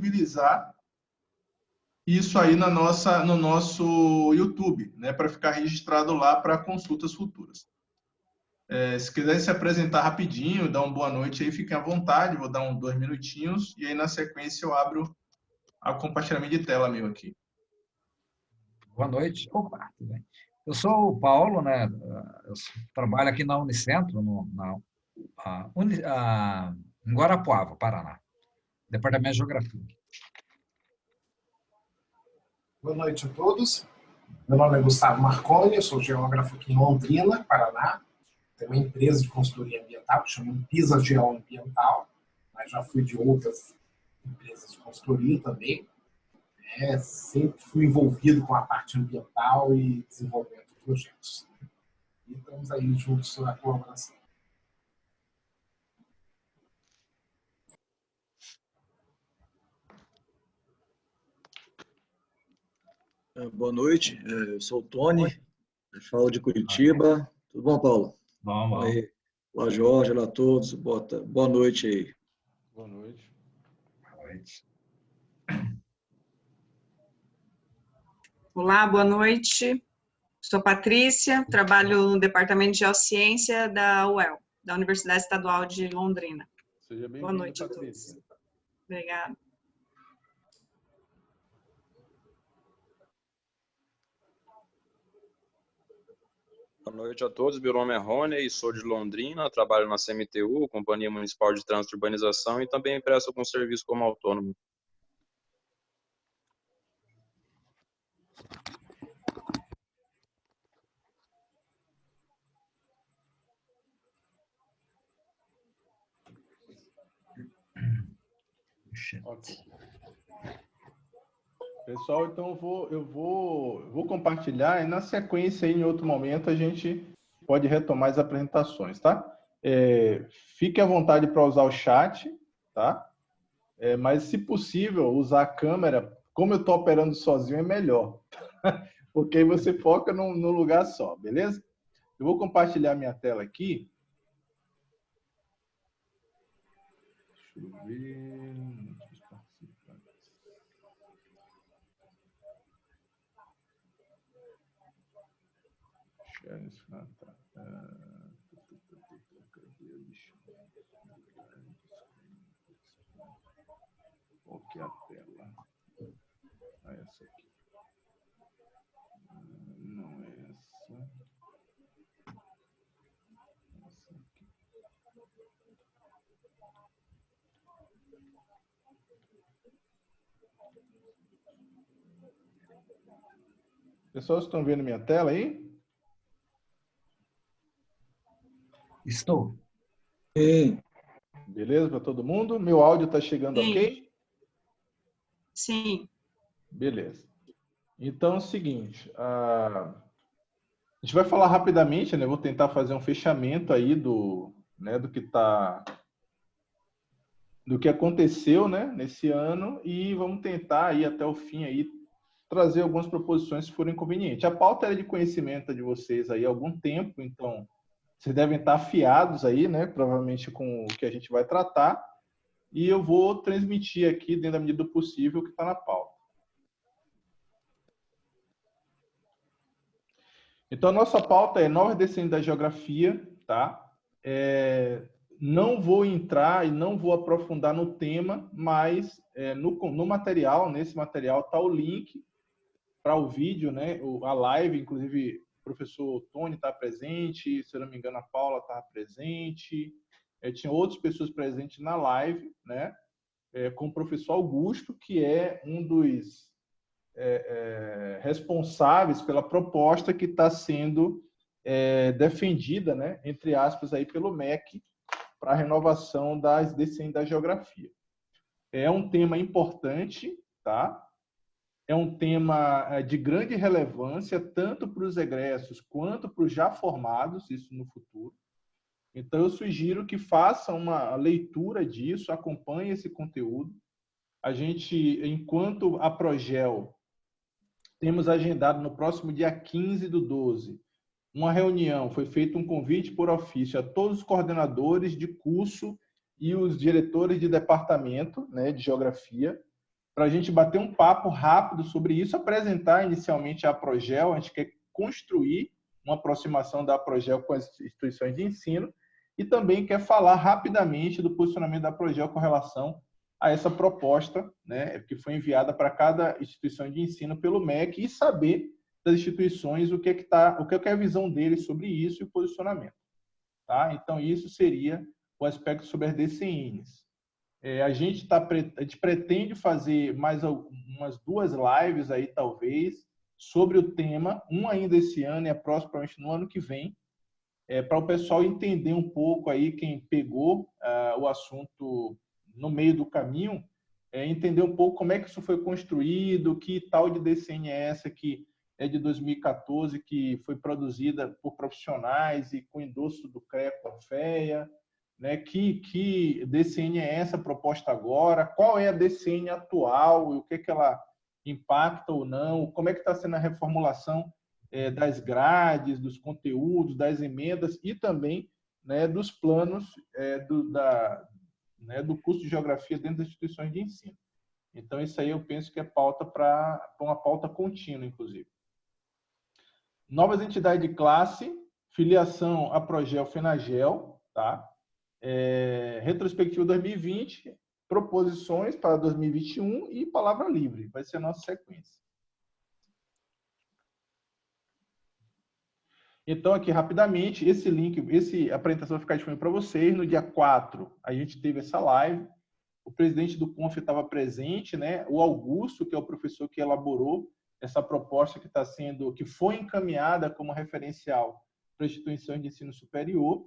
disponibilizar isso aí no nosso YouTube, né, para ficar registrado lá para consultas futuras. Se quiser se apresentar rapidinho, dar uma boa noite aí, fiquem à vontade, vou dar 2 minutinhos, e aí na sequência eu abro o compartilhamento de tela meu aqui. Boa noite. Opa, tudo bem. Eu sou o Paulo, né? Eu trabalho aqui na Unicentro, em Guarapuava, Paraná, Departamento de Geografia. Boa noite a todos. Meu nome é Gustavo Marconi, eu sou geógrafo aqui em Londrina, Paraná. Tenho uma empresa de consultoria ambiental que chama Pisa Geoambiental, mas já fui de outras empresas de consultoria também. Sempre fui envolvido com a parte ambiental e desenvolvimento de projetos. E estamos aí juntos na colaboração. Boa noite, eu sou o Tony, eu falo de Curitiba. Tudo bom, Paulo? Bom. Olá, Jorge, olá a todos. Boa noite aí. Boa noite. Boa noite. Olá, boa noite. Sou Patrícia, trabalho no Departamento de Geociência da UEL, da Universidade Estadual de Londrina. Seja bem-vinda, boa noite, Patrícia. Obrigada. Boa noite a todos, meu nome é Rony, sou de Londrina, trabalho na CMTU, Companhia Municipal de Trânsito e Urbanização, e também presto algum serviço como autônomo. Ok. Pessoal, então eu vou compartilhar e na sequência, aí, em outro momento, a gente pode retomar as apresentações, tá? Fique à vontade para usar o chat, tá? Mas, se possível, usar a câmera, como eu estou operando sozinho, é melhor. Porque aí você foca num lugar só, beleza? Eu vou compartilhar minha tela aqui. Deixa eu ver... Qual que é a tela? Essa aqui. Não é essa. Essa aqui. Pessoal, estão vendo minha tela aí? Estou. Sim. Beleza para todo mundo? Meu áudio está chegando, Sim. ok? Sim. Beleza. Então é o seguinte, a gente vai falar rapidamente, né? Vou tentar fazer um fechamento aí do que aconteceu, né, nesse ano, e vamos tentar aí até o fim aí trazer algumas proposições se forem convenientes. A pauta era de conhecimento de vocês aí há algum tempo, então vocês devem estar afiados aí, né, provavelmente com o que a gente vai tratar, e eu vou transmitir aqui, dentro da medida do possível, o que está na pauta. Então, a nossa pauta é novas descendentes da geografia, tá? Não vou entrar e não vou aprofundar no tema, mas no material, nesse material, está o link para o vídeo, né? A live, inclusive o professor Tony está presente, se eu não me engano a Paula estava presente, tinha outras pessoas presentes na live, né? Com o professor Augusto, que é um dos responsáveis pela proposta que está sendo defendida, né? Entre aspas, aí pelo MEC, para a renovação das descendentes da geografia. É um tema importante, tá? É um tema de grande relevância, tanto para os egressos quanto para os já formados, isso no futuro. Então, eu sugiro que façam uma leitura disso, acompanhe esse conteúdo. A gente, enquanto a Progel, temos agendado no próximo dia 15/12, uma reunião, foi feito um convite por ofício a todos os coordenadores de curso e os diretores de departamento, né, de geografia, para a gente bater um papo rápido sobre isso, apresentar inicialmente a Aprogel. A gente quer construir uma aproximação da Aprogel com as instituições de ensino e também quer falar rapidamente do posicionamento da Aprogel com relação a essa proposta, né, que foi enviada para cada instituição de ensino pelo MEC, e saber das instituições o que é a visão deles sobre isso e o posicionamento. Tá? Então, isso seria o aspecto sobre as DCNs. A gente pretende fazer mais umas 2 lives aí, talvez, sobre o tema, uma ainda esse ano e a próxima, provavelmente no ano que vem, para o pessoal entender um pouco aí, quem pegou o assunto no meio do caminho, entender um pouco como é que isso foi construído, que tal de DCN é essa que é de 2014, que foi produzida por profissionais e com endosso do CREA-CONFEA, né? Que DCN é essa proposta agora, qual é a DCN atual, e o que ela impacta ou não, como é que está sendo a reformulação das grades, dos conteúdos, das emendas e também, né, dos planos do curso de geografia dentro das instituições de ensino. Então, isso aí eu penso que é pauta para uma pauta contínua, inclusive. Novas entidades de classe, filiação a Progel Fenagel, tá? Retrospectiva 2020, proposições para 2021 e palavra livre. Vai ser a nossa sequência. Então, aqui rapidamente, esse link, essa apresentação vai ficar disponível para vocês. No dia 4, a gente teve essa live. O presidente do CONF estava presente, né? O Augusto, que é o professor que elaborou essa proposta que foi encaminhada como referencial para instituições de ensino superior,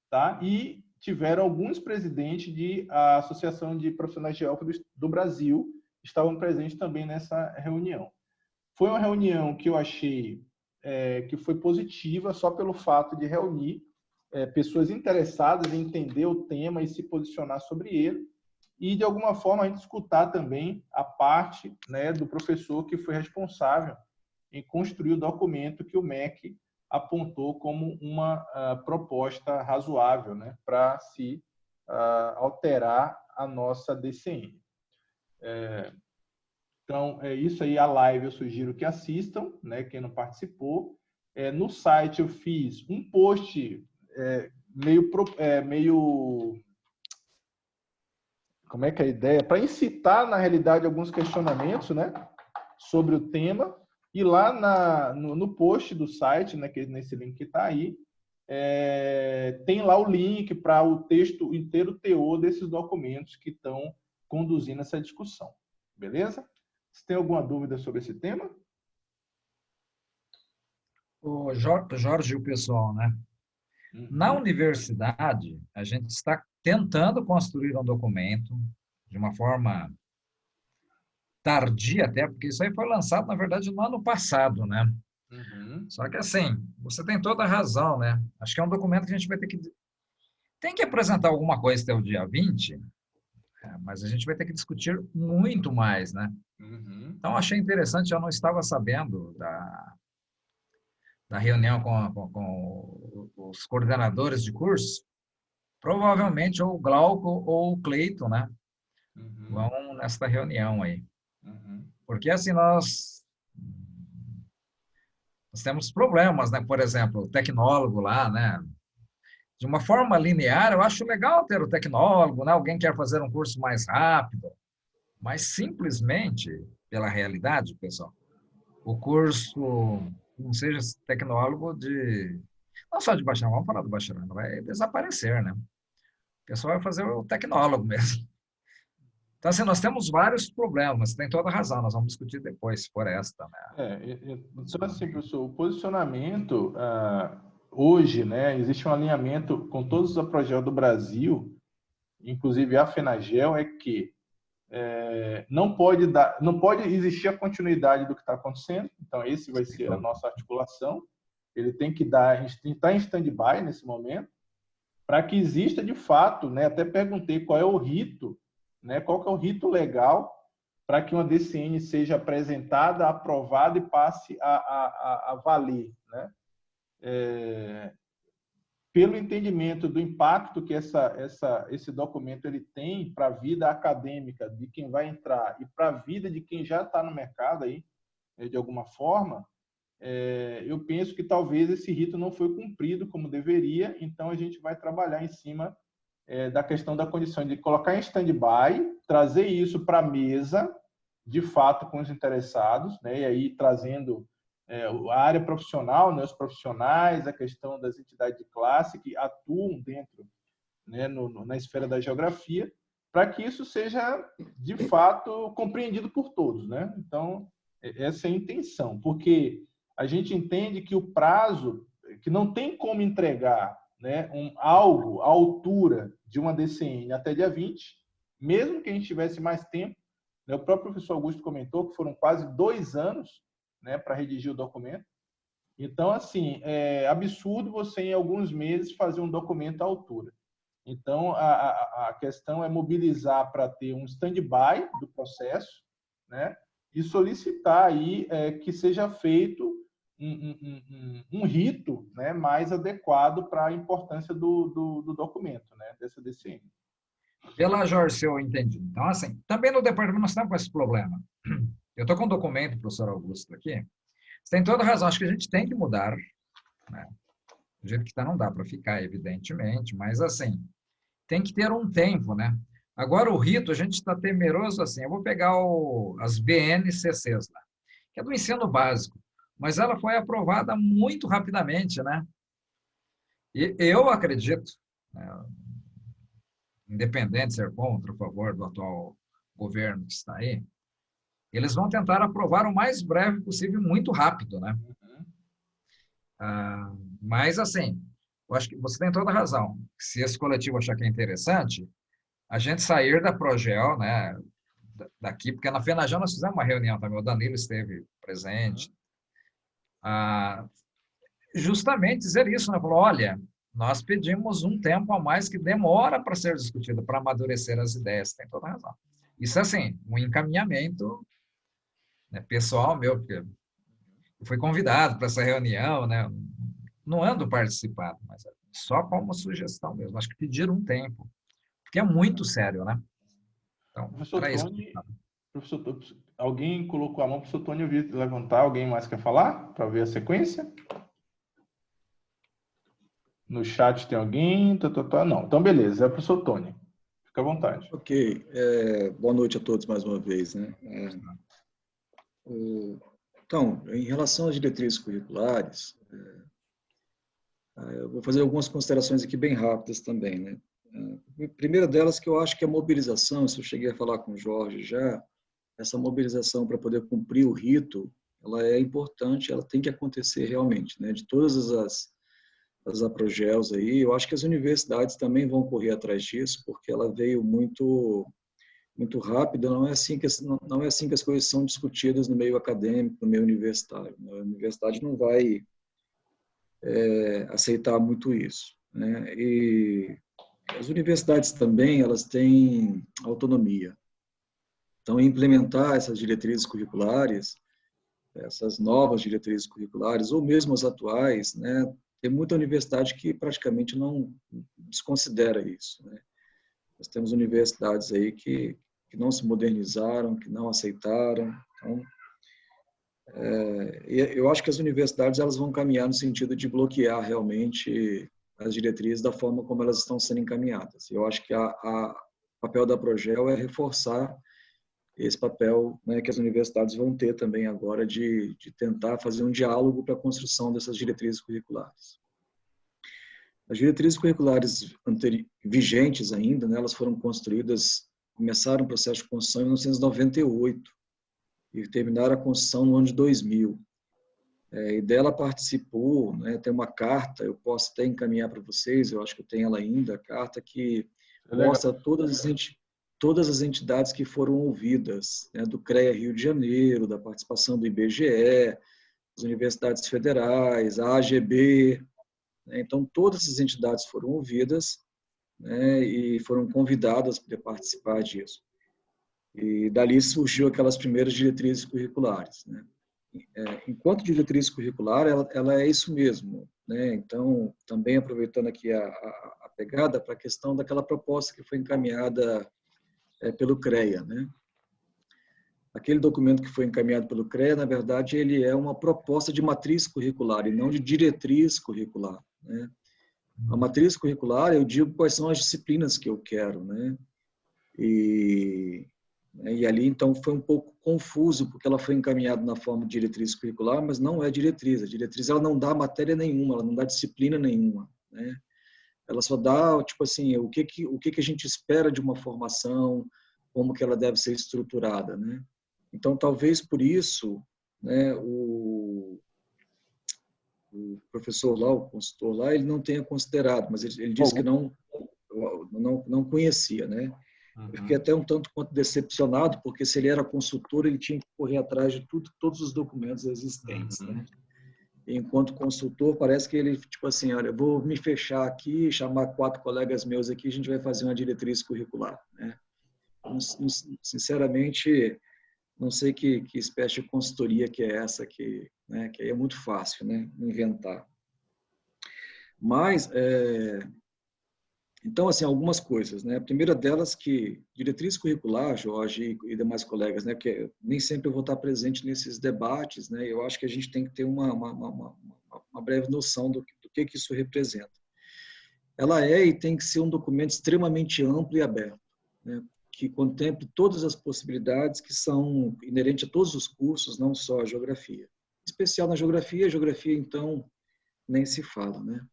tá? E tiveram alguns presidentes da Associação de Profissionais de Geógrafos do Brasil que estavam presentes também nessa reunião. Foi uma reunião que eu achei que foi positiva só pelo fato de reunir pessoas interessadas em entender o tema e se posicionar sobre ele, e de alguma forma a gente escutar também a parte, né, do professor que foi responsável em construir o documento que o MEC apontou como uma proposta razoável, né, para se alterar a nossa DCN. Então, é isso aí, a live eu sugiro que assistam, né, quem não participou. No site eu fiz um post meio como é que é a ideia? Para incitar, na realidade, alguns questionamentos, né, sobre o tema. E lá no post do site, né, nesse link que está aí, tem lá o link para o texto inteiro teor desses documentos que estão conduzindo essa discussão. Beleza? Você tem alguma dúvida sobre esse tema? O Jorge e o pessoal, né? Na universidade, a gente está tentando construir um documento de uma forma tardia até, porque isso aí foi lançado, na verdade, no ano passado, né? Só que assim, você tem toda a razão, né? Acho que é um documento que a gente vai ter que... Tem que apresentar alguma coisa até o dia 20, mas a gente vai ter que discutir muito mais, né? Então, achei interessante, eu não estava sabendo da reunião com os coordenadores de curso. Provavelmente ou o Glauco ou o Cleiton, né? Vão nesta reunião aí. Porque assim, nós temos problemas, né? Por exemplo, o tecnólogo lá, né? De uma forma linear, eu acho legal ter o tecnólogo, né? Alguém quer fazer um curso mais rápido, mas simplesmente, pela realidade, pessoal, o curso não seja tecnólogo não só de bacharel, vamos falar do bacharel, vai desaparecer, né? O pessoal vai fazer o tecnólogo mesmo. Então, assim, nós temos vários problemas, tem toda a razão, nós vamos discutir depois, se for esta, né? Então, assim, professor, o posicionamento, hoje, né, existe um alinhamento com todos os Aprogel do Brasil, inclusive a Fenagel, é que não pode existir a continuidade do que está acontecendo. Então, esse vai ser a nossa articulação. Ele tem que estar em stand-by nesse momento, para que exista de fato, né? Até perguntei qual é o rito, né? Qual que é o rito legal para que uma DCN seja apresentada, aprovada e passe a valer, né? pelo entendimento do impacto que esse documento ele tem para a vida acadêmica de quem vai entrar e para a vida de quem já está no mercado aí, de alguma forma, eu penso que talvez esse rito não foi cumprido como deveria, então a gente vai trabalhar em cima da questão da condição de colocar em stand-by, trazer isso para a mesa, de fato, com os interessados, né? E aí trazendo a área profissional, né? Os profissionais, a questão das entidades de classe que atuam dentro, né? Na esfera da geografia, para que isso seja, de fato, compreendido por todos, né? Então, essa é a intenção, porque a gente entende que o prazo, que não tem como entregar, né, algo à altura de uma DCN até dia 20, mesmo que a gente tivesse mais tempo, né, o próprio professor Augusto comentou que foram quase 2 anos, né, para redigir o documento. Então, assim, é absurdo você, em alguns meses, fazer um documento à altura. Então, a questão é mobilizar para ter um stand-by do processo, né, e solicitar aí que seja feito um rito, né, mais adequado para a importância do documento, né, dessa DCN. Vê lá, Jorge, se eu entendi. Então, assim, também no departamento nós estamos com esse problema. Eu estou com um documento, professor Augusto, aqui. Você tem toda razão, acho que a gente tem que mudar, né? Do jeito que está não dá para ficar, evidentemente, mas, assim, tem que ter um tempo, né? Agora, o rito, a gente está temeroso, assim, eu vou pegar as BNCCs lá, que é do ensino básico, mas ela foi aprovada muito rapidamente, né? E eu acredito, né, independente de ser contra ou a favor do atual governo que está aí, eles vão tentar aprovar o mais breve possível, muito rápido, né? Mas, assim, eu acho que você tem toda a razão. Se esse coletivo achar que é interessante, a gente sair da Progel, né, daqui, porque na FENAGEL nós fizemos uma reunião também, o Danilo esteve presente, justamente dizer isso, né? Falou, olha, nós pedimos um tempo a mais que demora para ser discutido, para amadurecer as ideias, tem toda a razão. Isso é, assim, um encaminhamento, né, pessoal meu, porque eu fui convidado para essa reunião, né? Não ando participando, mas só como sugestão mesmo. Acho que pedir um tempo, porque é muito sério, né? Então, professor Tony, alguém colocou a mão, professor Tony, eu vi levantar, alguém mais quer falar para ver a sequência? No chat tem alguém? Não, então beleza, é o professor Tony. Fica à vontade. Ok, boa noite a todos mais uma vez, né? Então, em relação às diretrizes curriculares, eu vou fazer algumas considerações aqui bem rápidas também, né? A primeira delas que eu acho que a mobilização, isso eu cheguei a falar com o Jorge já, essa mobilização para poder cumprir o rito, ela é importante, ela tem que acontecer realmente, né? De todas as APROGELs aí, eu acho que as universidades também vão correr atrás disso, porque ela veio muito rápida, não é assim que as coisas são discutidas no meio acadêmico, no meio universitário. A universidade não vai aceitar muito isso, né? E as universidades também, elas têm autonomia. Então, implementar essas diretrizes curriculares, essas novas diretrizes curriculares, ou mesmo as atuais, né? Tem muita universidade que praticamente não desconsidera isso, né? Nós temos universidades aí que não se modernizaram, que não aceitaram. Então, eu acho que as universidades elas vão caminhar no sentido de bloquear realmente as diretrizes da forma como elas estão sendo encaminhadas. Eu acho que o papel da Progel é reforçar esse papel, né, que as universidades vão ter também agora de tentar fazer um diálogo para a construção dessas diretrizes curriculares. As diretrizes curriculares vigentes ainda, né, elas foram construídas, começaram o processo de construção em 1998 e terminaram a construção no ano de 2000. E dela participou, né, tem uma carta, eu posso até encaminhar para vocês, eu acho que eu tenho ela ainda, a carta que mostra todas as entidades que foram ouvidas, né, do CREA Rio de Janeiro, da participação do IBGE, as universidades federais, a AGB, né, então todas as entidades foram ouvidas, né, e foram convidadas para participar disso. E dali surgiu aquelas primeiras diretrizes curriculares, né. Enquanto diretriz curricular, ela é isso mesmo, né? Então, também aproveitando aqui a pegada para a questão daquela proposta que foi encaminhada pelo CREA, né? Aquele documento que foi encaminhado pelo CREA, na verdade, ele é uma proposta de matriz curricular e não de diretriz curricular, né? A matriz curricular, eu digo quais são as disciplinas que eu quero, né? E ali, então, foi um pouco confuso, porque ela foi encaminhada na forma de diretriz curricular, mas não é diretriz. A diretriz, ela não dá matéria nenhuma, ela não dá disciplina nenhuma, né? Ela só dá, tipo assim, o que a gente espera de uma formação, como que ela deve ser estruturada, né? Então, talvez por isso, né, o professor lá, o consultor lá, ele não tenha considerado, mas ele disse que não conhecia, né? Eu fiquei até um tanto quanto decepcionado, porque se ele era consultor, ele tinha que correr atrás de todos os documentos existentes, né? Enquanto consultor, parece que ele, tipo assim, olha, eu vou me fechar aqui, chamar 4 colegas meus aqui, a gente vai fazer uma diretriz curricular, né? Sinceramente, não sei que espécie de consultoria que é essa, né, que aí é muito fácil, né, inventar. Mas, então, assim, algumas coisas, né? A primeira delas que diretriz curricular, Jorge e demais colegas, né, que nem sempre eu vou estar presente nesses debates, né? Eu acho que a gente tem que ter uma breve noção do que isso representa. Ela e tem que ser um documento extremamente amplo e aberto, né? Que contemple todas as possibilidades que são inerentes a todos os cursos, não só a geografia. Em especial na geografia, então, nem se fala, né?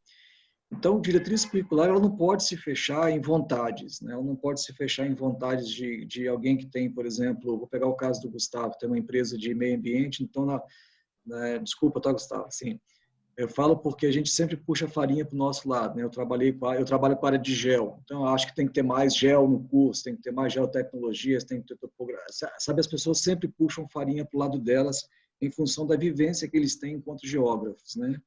Então, diretriz curricular, ela não pode se fechar em vontades, né? Ela não pode se fechar em vontades de alguém que tem, por exemplo, vou pegar o caso do Gustavo, tem uma empresa de meio ambiente, então, desculpa, tá, Gustavo? Assim, eu falo porque a gente sempre puxa a farinha para o nosso lado, né? Eu trabalho com a área de gel, então eu acho que tem que ter mais gel no curso, tem que ter mais geotecnologias, tem que ter topografia. Sabe, as pessoas sempre puxam farinha para o lado delas em função da vivência que eles têm enquanto geógrafos, né?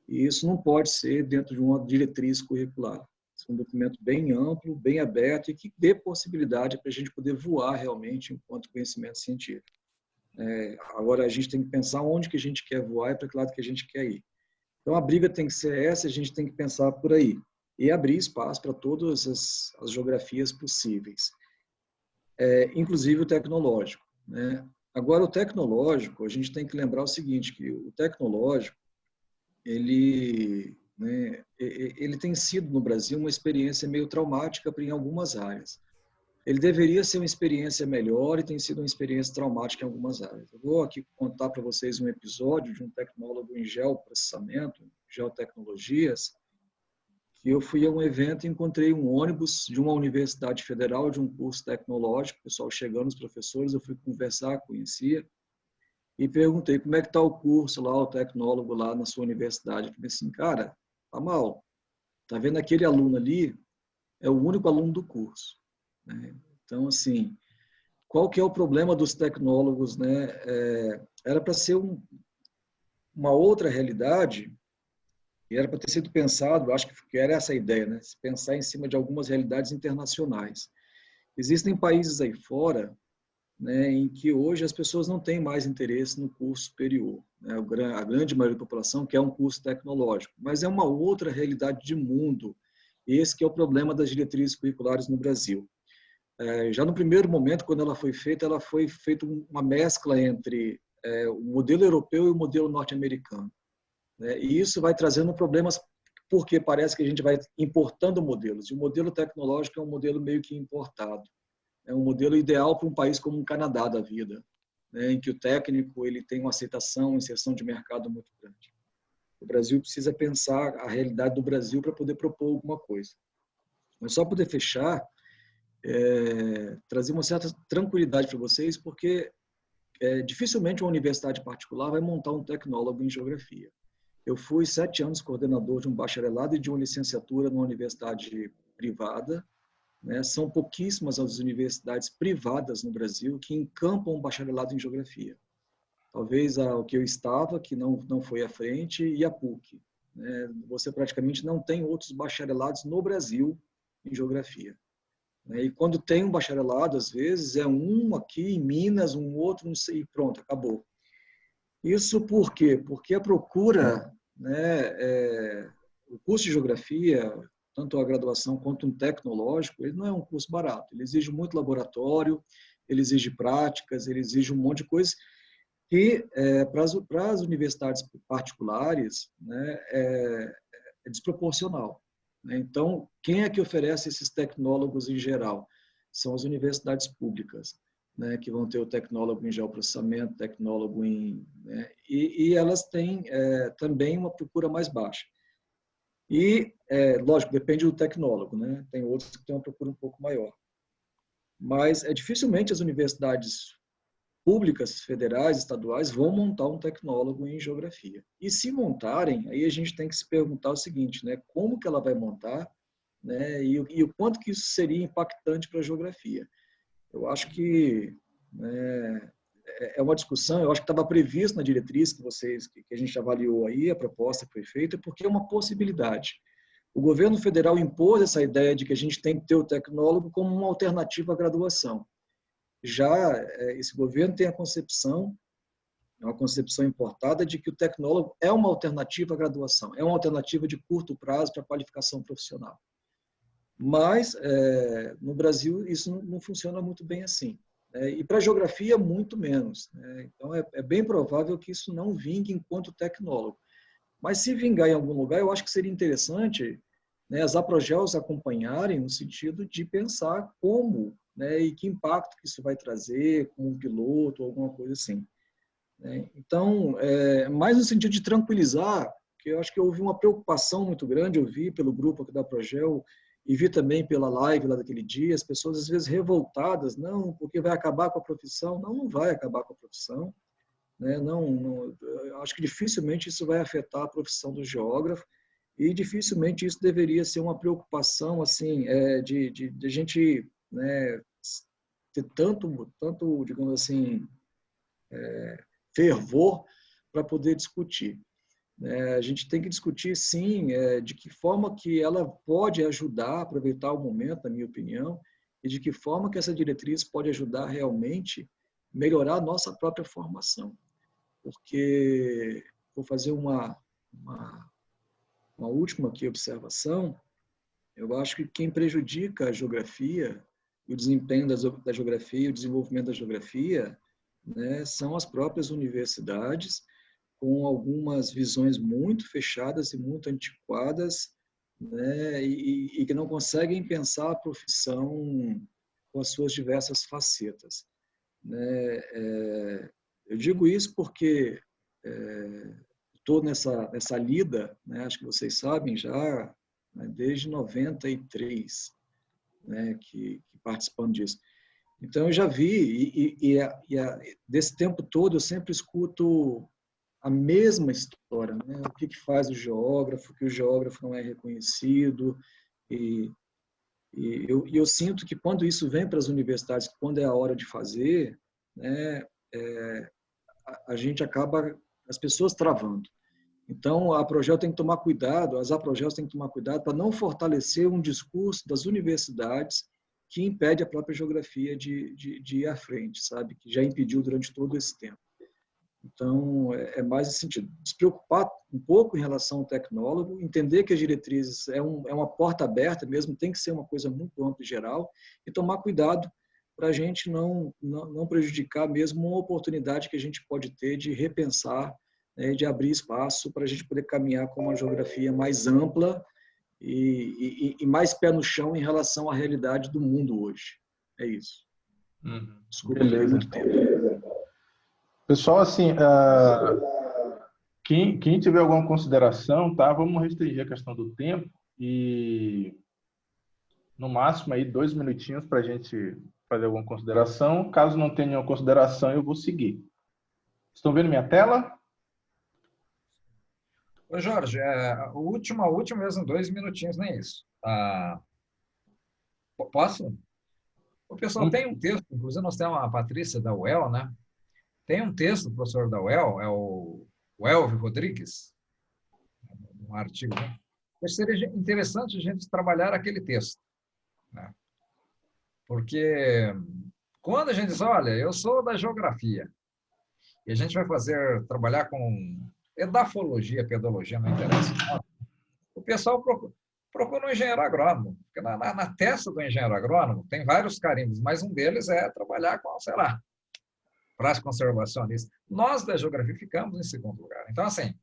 E isso não pode ser dentro de uma diretriz curricular. É um documento bem amplo, bem aberto e que dê possibilidade para a gente poder voar realmente enquanto conhecimento científico. Agora, a gente tem que pensar onde que a gente quer voar e para que lado que a gente quer ir. Então, a briga tem que ser essa, a gente tem que pensar por aí. E abrir espaço para todas as geografias possíveis. Inclusive o tecnológico, né? Agora, o tecnológico, a gente tem que lembrar o seguinte, que o tecnológico, ele tem sido no Brasil uma experiência meio traumática em algumas áreas. Ele deveria ser uma experiência melhor e tem sido uma experiência traumática em algumas áreas. Eu vou aqui contar para vocês um episódio de um tecnólogo em geoprocessamento, geotecnologias, que eu fui a um evento e encontrei um ônibus de uma universidade federal, de um curso tecnológico, o pessoal chegando, os professores, eu fui conversar, conhecia, e perguntei como é que está o curso lá, o tecnólogo lá na sua universidade. Eu falei assim, cara, tá mal. Tá vendo aquele aluno ali? É o único aluno do curso, né? Então, assim, qual que é o problema dos tecnólogos, né? Era para ser uma outra realidade e era para ter sido pensado, acho que era essa a ideia, né? Se pensar em cima de algumas realidades internacionais. Existem países aí fora, né, em que hoje as pessoas não têm mais interesse no curso superior, né? A grande maioria da população quer um curso tecnológico, mas é uma outra realidade de mundo. Esse que é o problema das diretrizes curriculares no Brasil. Já no primeiro momento, quando ela foi feita uma mescla entre o modelo europeu e o modelo norte-americano, né? E isso vai trazendo problemas porque parece que a gente vai importando modelos, e o modelo tecnológico é um modelo meio que importado. É um modelo ideal para um país como o Canadá da vida, né, em que o técnico ele tem uma aceitação, uma inserção de mercado muito grande. O Brasil precisa pensar a realidade do Brasil para poder propor alguma coisa. Mas só poder fechar, trazer uma certa tranquilidade para vocês, porque dificilmente uma universidade particular vai montar um tecnólogo em geografia. Eu fui 7 anos coordenador de um bacharelado e de uma licenciatura numa universidade privada, né? São pouquíssimas as universidades privadas no Brasil que encampam um bacharelado em geografia. Talvez o que eu estava, que não foi à frente, e a PUC, né? Você praticamente não tem outros bacharelados no Brasil em geografia, né? E quando tem um bacharelado, às vezes, é um aqui em Minas, um outro, não sei, e pronto, acabou. Isso por quê? Porque a procura né, o curso de geografia, tanto a graduação quanto um tecnológico, ele não é um curso barato. Ele exige muito laboratório, ele exige práticas, ele exige um monte de coisas que, para as universidades particulares, né, é desproporcional. Né? Então, quem é que oferece esses tecnólogos em geral? São as universidades públicas, né, que vão ter o tecnólogo em geoprocessamento, tecnólogo em... Né, e elas têm também uma procura mais baixa. E, lógico, depende do tecnólogo, né? Tem outros que têm uma procura um pouco maior. Mas dificilmente as universidades públicas, federais, estaduais, vão montar um tecnólogo em geografia. E se montarem, aí a gente tem que se perguntar o seguinte, né? Como que ela vai montar, né? E o quanto que isso seria impactante para a geografia. Eu acho que, né, é uma discussão, eu acho que estava previsto na diretriz que a gente avaliou aí, a proposta que foi feita, porque é uma possibilidade. O governo federal impôs essa ideia de que a gente tem que ter o tecnólogo como uma alternativa à graduação. Já esse governo tem a concepção, é uma concepção importada, de que o tecnólogo é uma alternativa à graduação, é uma alternativa de curto prazo para a qualificação profissional. Mas, no Brasil, isso não funciona muito bem assim. E para a geografia, muito menos. Né? Então, é bem provável que isso não vingue enquanto tecnólogo. Mas, se vingar em algum lugar, eu acho que seria interessante, né, as APROGELs acompanharem no sentido de pensar como, né, e que impacto que isso vai trazer, como um piloto, alguma coisa assim. Né? Então, mais no sentido de tranquilizar, porque eu acho que houve uma preocupação muito grande, eu vi pelo grupo aqui da APROGEL, e vi também pela live lá daquele dia, as pessoas às vezes revoltadas, não, porque vai acabar com a profissão. Não, não vai acabar com a profissão. Né? Não, acho que dificilmente isso vai afetar a profissão do geógrafo e dificilmente isso deveria ser uma preocupação assim, de a gente, né, ter tanto, digamos assim, fervor para poder discutir. A gente tem que discutir, sim, de que forma que ela pode ajudar a aproveitar o momento, na minha opinião, e de que forma que essa diretriz pode ajudar realmente a melhorar a nossa própria formação. Porque, vou fazer uma última aqui observação, eu acho que quem prejudica a geografia, o desempenho da geografia, o desenvolvimento da geografia, né, são as próprias universidades, com algumas visões muito fechadas e muito antiquadas, né, e que não conseguem pensar a profissão com as suas diversas facetas. Né? Eu digo isso porque estou nessa lida, né, acho que vocês sabem já, né, desde 93, né, que participando disso. Então, eu já vi, desse tempo todo, eu sempre escuto a mesma história, né? O que faz o geógrafo, que o geógrafo não é reconhecido, e eu sinto que quando isso vem para as universidades, quando é a hora de fazer, né, a gente acaba, as pessoas travando. Então, a APROGEL tem que tomar cuidado, as APROGELs têm que tomar cuidado para não fortalecer um discurso das universidades que impede a própria geografia de ir à frente, sabe? Que já impediu durante todo esse tempo. Então, é mais nesse sentido. Se preocupar um pouco em relação ao tecnólogo, entender que as diretrizes é uma porta aberta mesmo, tem que ser uma coisa muito ampla e geral, e tomar cuidado para a gente não prejudicar mesmo uma oportunidade que a gente pode ter de repensar, né, de abrir espaço para a gente poder caminhar com uma geografia mais ampla e mais pé no chão em relação à realidade do mundo hoje. É isso. Desculpa. Beleza. Pessoal, assim, quem tiver alguma consideração, tá? Vamos restringir a questão do tempo e no máximo aí 2 minutinhos para a gente fazer alguma consideração. Caso não tenha nenhuma consideração, eu vou seguir. Estão vendo minha tela? Ô Jorge, a última mesmo, 2 minutinhos, nem isso. Posso? O pessoal tem um texto, inclusive nós temos a Patrícia da UEL, né? Tem um texto do professor da UEL, é o Elvio Rodrigues, um artigo, né? Seria interessante a gente trabalhar aquele texto, né? Porque quando a gente diz, olha, eu sou da geografia, e a gente vai trabalhar com edafologia, pedologia, não interessa. O pessoal procura um engenheiro agrônomo, porque na testa do engenheiro agrônomo tem vários carimbos, mas um deles é trabalhar com, sei lá, praça conservacionista. Nós da geografia ficamos em segundo lugar. Então, assim,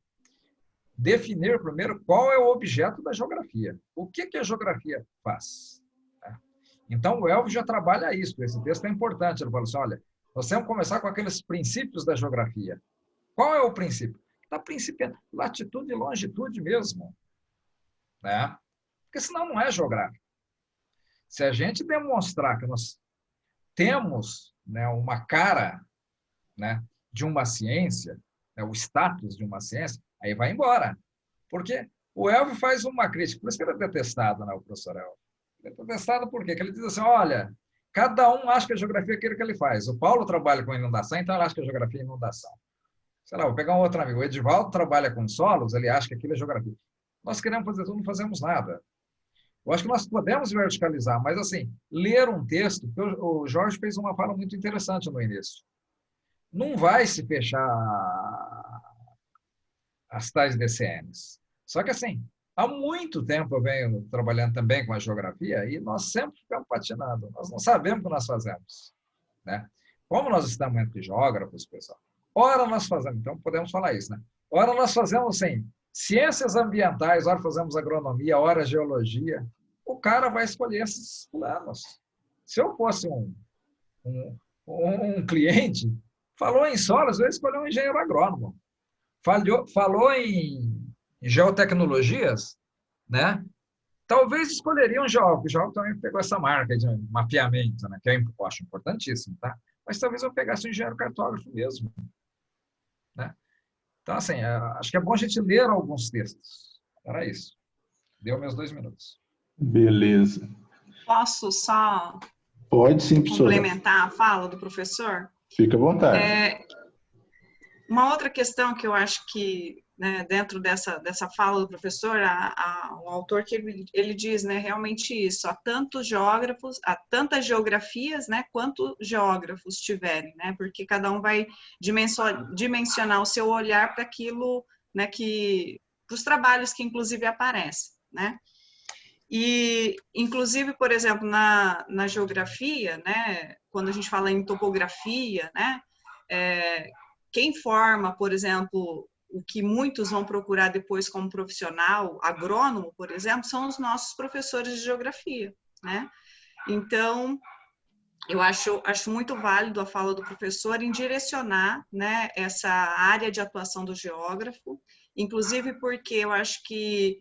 definir primeiro qual é o objeto da geografia. O que a geografia faz? Então, o Elvio já trabalha isso. Esse texto é importante. Ele fala assim, olha, nós temos que começar com aqueles princípios da geografia. Qual é o princípio? O princípio é latitude e longitude mesmo. Né? Porque senão não é geográfico. Se a gente demonstrar que nós temos, né, uma cara, né, de uma ciência, né, o status de uma ciência, aí vai embora. Porque o Elvio faz uma crítica, por isso que ele é detestado, né, o professor Elvio. Ele é detestado por quê? Porque ele diz assim, olha, cada um acha que a geografia é aquilo que ele faz. O Paulo trabalha com inundação, então ele acha que a geografia é inundação. Sei lá, vou pegar um outro amigo, o Edivaldo trabalha com solos, ele acha que aquilo é geografia. Nós queremos fazer tudo, não fazemos nada. Eu acho que nós podemos verticalizar, mas assim, ler um texto, o Jorge fez uma fala muito interessante no início. Não vai se fechar as tais DCNs. Só que assim, há muito tempo eu venho trabalhando também com a geografia e nós sempre ficamos patinando. Nós não sabemos o que nós fazemos. Né? Como nós estamos entre geógrafos, pessoal, ora nós fazemos, então podemos falar isso, né? Ora nós fazemos assim, ciências ambientais, ora fazemos agronomia, ora geologia. O cara vai escolher esses planos. Se eu fosse um cliente, falou em solos, eu escolhi um engenheiro agrônomo. Falou em geotecnologias, né? Talvez escolheria um geógrafo. O geógrafo também pegou essa marca de mapeamento, né? Que eu acho importantíssimo, tá? Mas talvez eu pegasse um engenheiro cartógrafo mesmo, né? Então, assim, acho que é bom a gente ler alguns textos. Era isso. Deu meus 2 minutos. Beleza. Posso só Pode sim, professora. complementar a fala do professor? Fica à vontade. Uma outra questão que eu acho que, né, dentro dessa fala do professor, o autor que ele diz, né, realmente isso, há tantos geógrafos, há tantas geografias, né, quanto geógrafos tiverem, né, porque cada um vai dimensionar o seu olhar para aquilo, né, para os trabalhos que inclusive aparecem, né. E, inclusive, por exemplo, na geografia, né, quando a gente fala em topografia, né, quem forma, por exemplo, o que muitos vão procurar depois como profissional, agrônomo, por exemplo, são os nossos professores de geografia, né? Então, eu acho muito válido a fala do professor em direcionar, né, essa área de atuação do geógrafo, inclusive porque eu acho que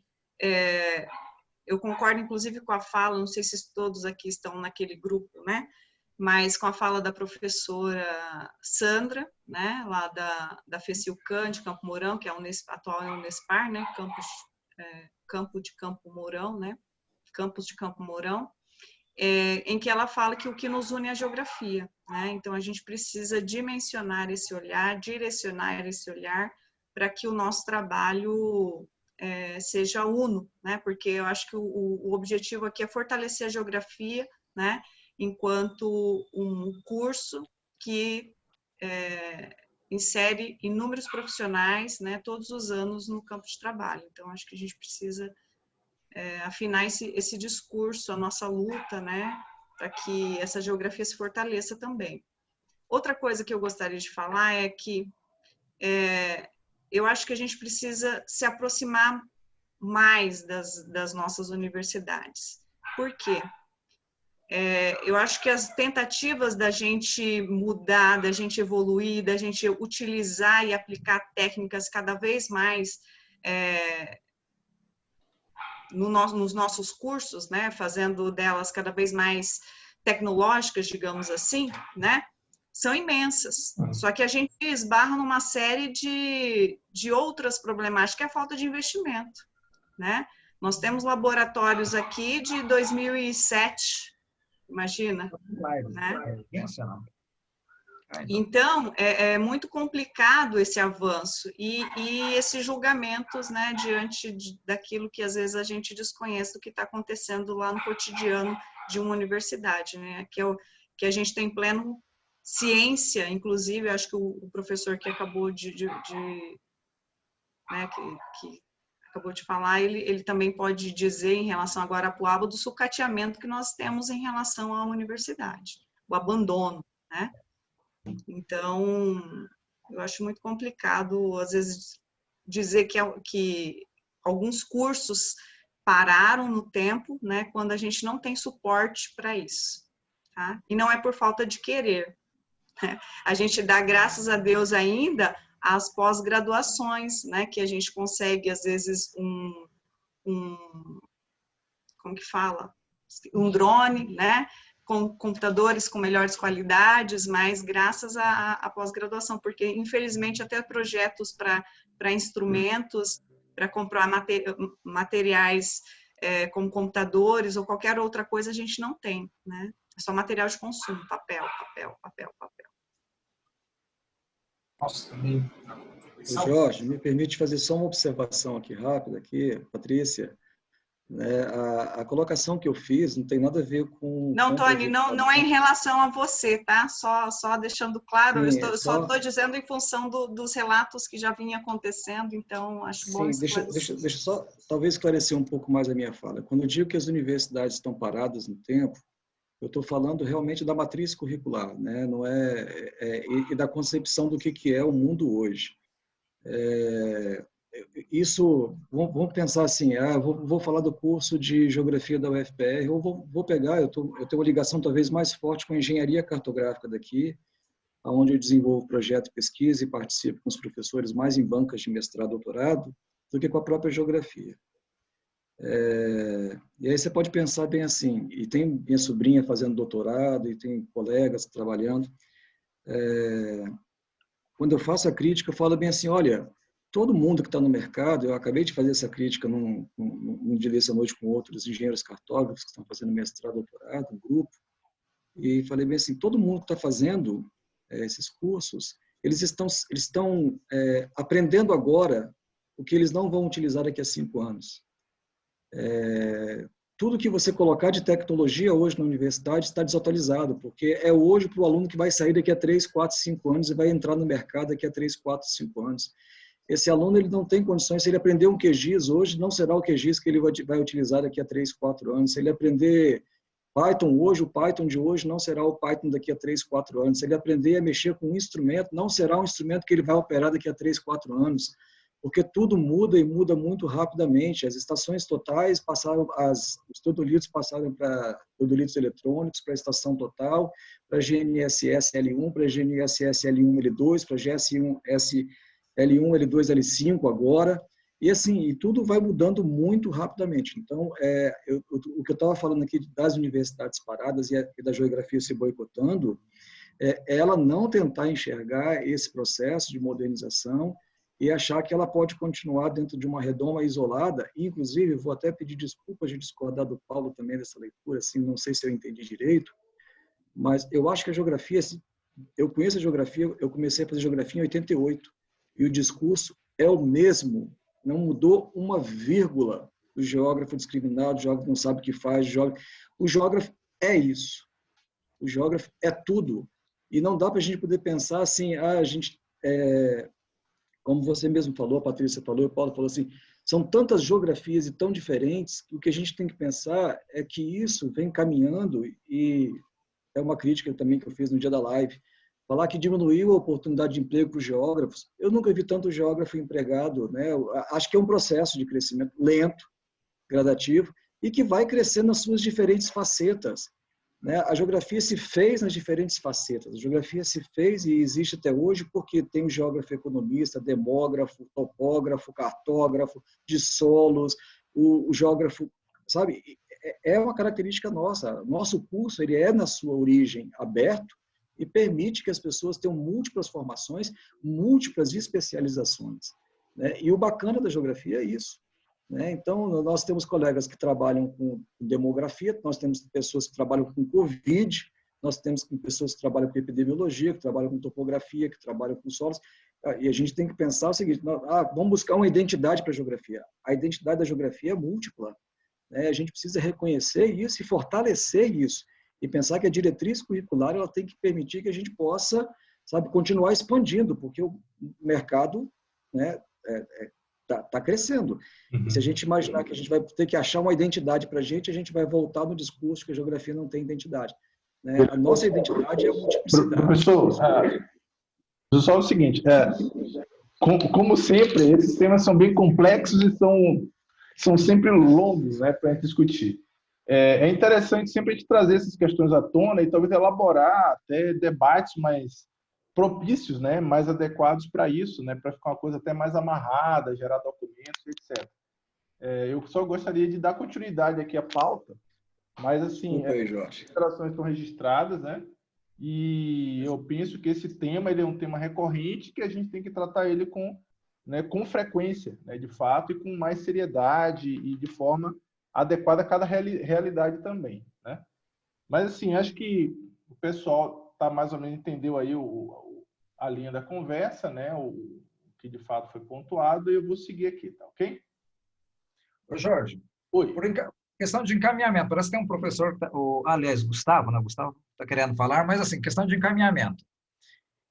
eu concordo, inclusive, com a fala, não sei se todos aqui estão naquele grupo, né? Mas com a fala da professora Sandra, né? Lá da FECILCAM de Campo Mourão, que é atual Unespar, né? Campus de Campo Mourão, né? Campus de Campo Mourão, em que ela fala que o que nos une é a geografia, né? Então, a gente precisa dimensionar esse olhar, direcionar esse olhar para que o nosso trabalho seja uno, né? Porque eu acho que o objetivo aqui é fortalecer a geografia, né? Enquanto um curso que insere inúmeros profissionais, né? Todos os anos no campo de trabalho. Então, acho que a gente precisa afinar esse discurso, a nossa luta, né? Para que essa geografia se fortaleça também. Outra coisa que eu gostaria de falar é que eu acho que a gente precisa se aproximar mais das nossas universidades. Por quê? Eu acho que as tentativas da gente mudar, da gente evoluir, da gente utilizar e aplicar técnicas cada vez mais nos nossos cursos, né, fazendo delas cada vez mais tecnológicas, digamos assim, né, são imensas. Só que a gente esbarra numa série de outras problemáticas, que é a falta de investimento, né? Nós temos laboratórios aqui de 2007, imagina, né? Então, é muito complicado esse avanço e esses julgamentos, né, diante daquilo que às vezes a gente desconhece do que está acontecendo lá no cotidiano de uma universidade, né, que a gente tem pleno ciência, inclusive, acho que o professor que acabou de né, que acabou de falar, ele também pode dizer em relação agora à Apuaba do sucateamento que nós temos em relação à universidade, o abandono, né? Então, eu acho muito complicado, às vezes, dizer que alguns cursos pararam no tempo, né, quando a gente não tem suporte para isso, tá? E não é por falta de querer, né? A gente dá graças a Deus ainda às pós-graduações, né, que a gente consegue, às vezes, como que fala? Um drone, né, com computadores com melhores qualidades, mas graças à pós-graduação, porque, infelizmente, até projetos para instrumentos, para comprar materiais como computadores ou qualquer outra coisa, a gente não tem, né? É só material de consumo, papel. Posso também? Jorge, me permite fazer só uma observação aqui rápida, Patrícia. A colocação que eu fiz não tem nada a ver com... Não, Tony, não é em relação a você, tá? Só deixando claro, sim, eu só estou dizendo em função dos relatos que já vinha acontecendo, então acho bom esclarecer. Deixa só, talvez, esclarecer um pouco mais a minha fala. Quando eu digo que as universidades estão paradas no tempo, eu estou falando realmente da matriz curricular, né? Não e da concepção do que é o mundo hoje. Isso, vamos pensar assim, vou falar do curso de Geografia da UFPR, eu vou pegar, eu tenho uma ligação talvez mais forte com a engenharia cartográfica daqui, onde eu desenvolvo projeto de pesquisa e participo com os professores mais em bancas de mestrado e doutorado, do que com a própria geografia. E aí você pode pensar bem assim, e tem minha sobrinha fazendo doutorado, e tem colegas trabalhando. Quando eu faço a crítica, eu falo bem assim, olha, todo mundo que está no mercado, eu acabei de fazer essa crítica num dia dessa noite com outros engenheiros cartógrafos que estão fazendo mestrado, doutorado, um grupo, e falei bem assim, todo mundo que está fazendo esses cursos, eles estão aprendendo agora o que eles não vão utilizar daqui a 5 anos. Tudo que você colocar de tecnologia hoje na universidade está desatualizado, porque é hoje para o aluno que vai sair daqui a 3, 4, 5 anos e vai entrar no mercado daqui a 3, 4, 5 anos. Esse aluno ele não tem condições, se ele aprender um QGIS hoje, não será o QGIS que ele vai utilizar daqui a 3, 4 anos. Se ele aprender Python hoje, o Python de hoje não será o Python daqui a 3, 4 anos. Se ele aprender a mexer com um instrumento, não será um instrumento que ele vai operar daqui a 3, 4 anos. Porque tudo muda e muda muito rapidamente. As estações totais passaram, os teodolitos passaram para teodolitos eletrônicos, para a estação total, para GNSS L1, para GNSS L1, L2, para GS1, L1, L2, L5 agora. E assim, e tudo vai mudando muito rapidamente. Então, o que eu estava falando aqui das universidades paradas e da geografia se boicotando, ela não tentar enxergar esse processo de modernização e achar que ela pode continuar dentro de uma redoma isolada. Inclusive, vou até pedir desculpas de discordar do Paulo também dessa leitura, assim, não sei se eu entendi direito, mas eu acho que a geografia, eu conheço a geografia, eu comecei a fazer geografia em 88, e o discurso é o mesmo, não mudou uma vírgula. O geógrafo discriminado, o geógrafo não sabe o que faz, o geógrafo é isso. O geógrafo é tudo. E não dá para a gente poder pensar assim, a gente... como você mesmo falou, a Patrícia falou, o Paulo falou assim, são tantas geografias e tão diferentes que o que a gente tem que pensar é que isso vem caminhando, e é uma crítica também que eu fiz no dia da live, falar que diminuiu a oportunidade de emprego para os geógrafos. Eu nunca vi tanto geógrafo empregado, né? Acho que é um processo de crescimento lento, gradativo, e que vai crescendo nas suas diferentes facetas. A geografia se fez nas diferentes facetas. A geografia se fez e existe até hoje porque tem o geógrafo economista, demógrafo, topógrafo, cartógrafo de solos, o geógrafo, sabe? É uma característica nossa. Nosso curso ele é, na sua origem, aberto e permite que as pessoas tenham múltiplas formações, múltiplas especializações. E o bacana da geografia é isso. Então, nós temos colegas que trabalham com demografia, nós temos pessoas que trabalham com Covid, nós temos pessoas que trabalham com epidemiologia, que trabalham com topografia, que trabalham com solos, e a gente tem que pensar o seguinte, vamos buscar uma identidade para a geografia. A identidade da geografia é múltipla. A gente precisa reconhecer isso e fortalecer isso, e pensar que a diretriz curricular ela tem que permitir que a gente possa, sabe, continuar expandindo, porque o mercado, tá crescendo. E se a gente imaginar que a gente vai ter que achar uma identidade para a gente vai voltar no discurso que a geografia não tem identidade. Né? A nossa identidade é a multiplicidade. Professor, só o seguinte, como sempre, esses temas são bem complexos e são sempre longos, né, para a gente discutir. É interessante sempre a gente trazer essas questões à tona e talvez elaborar até debates mais propícios, né, mais adequados para isso, né, para ficar uma coisa até mais amarrada, gerar documentos, etc. Eu só gostaria de dar continuidade aqui à pauta, mas assim, as interações estão registradas, né, e eu penso que esse tema ele é um tema recorrente que a gente tem que tratar ele com frequência, né, de fato, e com mais seriedade e de forma adequada a cada realidade também, né? Mas assim, acho que o pessoal tá mais ou menos entendeu aí a linha da conversa, né? O que de fato foi pontuado, e eu vou seguir aqui, tá ok? Ô Jorge, Oi. Questão de encaminhamento, parece que tem um professor, aliás, Gustavo, né? Gustavo está querendo falar, mas assim, questão de encaminhamento.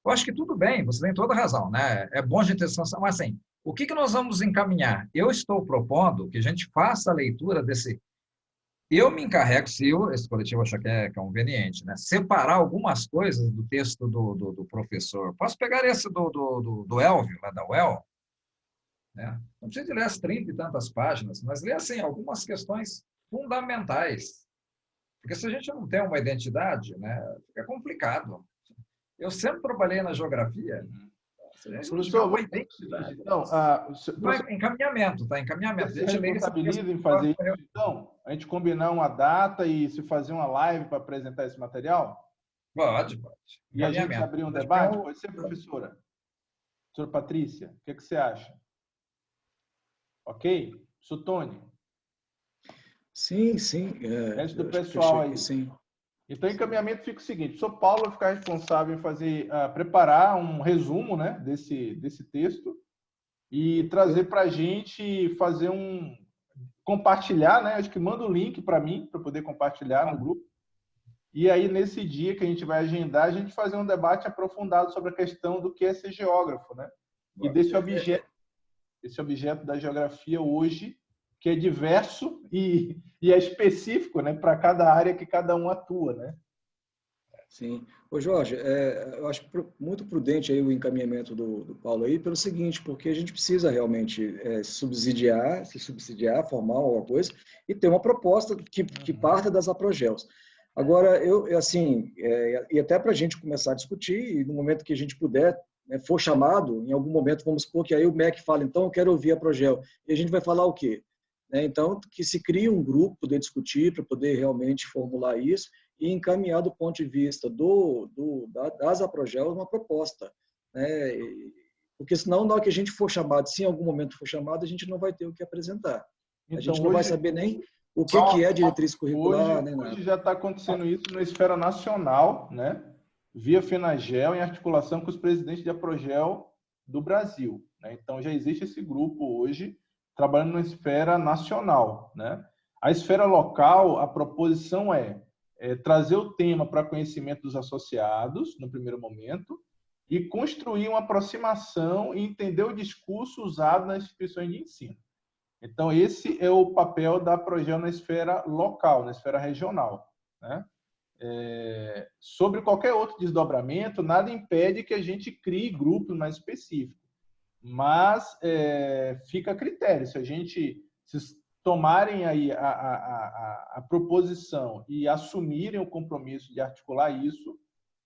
Eu acho que tudo bem, você tem toda a razão, né? É bom a gente ter essa, mas assim, o que nós vamos encaminhar? Eu estou propondo que a gente faça a leitura desse. Eu me encarrego, se esse coletivo achar que é conveniente, né? Separar algumas coisas do texto do professor. Posso pegar esse do Elvio, lá da UEL? Né? Não precisa de ler as 30 e tantas páginas, mas ler assim, algumas questões fundamentais. Porque se a gente não tem uma identidade, né, fica complicado. Eu sempre trabalhei na geografia. Professor, então, encaminhamento, tá? Encaminhamento. Você se responsabiliza em fazer isso, então? A gente combinar uma data e se fazer uma live para apresentar esse material? Pode. E a gente abrir um debate? Pode ser, professora? Professora Patrícia, o que você acha? Ok? Sutone? Sim. Antes do pessoal aí. Sim. Então, o encaminhamento fica o seguinte: o professor Paulo vai ficar responsável em preparar um resumo, né, desse texto e trazer para a gente fazer compartilhar, né? Acho que manda o link para mim, para poder compartilhar no grupo. E aí, nesse dia que a gente vai agendar, a gente fazer um debate aprofundado sobre a questão do que é ser geógrafo, né? E desse objeto da geografia hoje, que é diverso e é específico, né, para cada área que cada um atua, né? Sim. Ô Jorge, eu acho muito prudente aí o encaminhamento do Paulo aí, pelo seguinte, porque a gente precisa realmente se subsidiar, formar alguma coisa e ter uma proposta que parta das APROGELs. Agora, e até para a gente começar a discutir, e no momento que a gente puder, né, for chamado, em algum momento, vamos supor que aí o MEC fala, então eu quero ouvir a APROGEL, e a gente vai falar o quê? Então, que se crie um grupo para poder discutir, para poder realmente formular isso e encaminhar do ponto de vista das APROGEL uma proposta. Né? Porque senão, na hora que a gente for chamado, se em algum momento for chamado, a gente não vai ter o que apresentar. Então, a gente não vai saber nem o que é diretriz curricular. Hoje já está acontecendo isso na esfera nacional, né? Via FENAGEL, em articulação com os presidentes de APROGEL do Brasil. Né? Então, já existe esse grupo hoje, trabalhando na esfera nacional, né? A esfera local, a proposição é trazer o tema para conhecimento dos associados, no primeiro momento, e construir uma aproximação e entender o discurso usado nas instituições de ensino. Então, esse é o papel da APROGEL na esfera local, na esfera regional, né? Sobre qualquer outro desdobramento, nada impede que a gente crie grupos mais específicos. Mas fica a critério. Se tomarem aí a proposição e assumirem o compromisso de articular isso,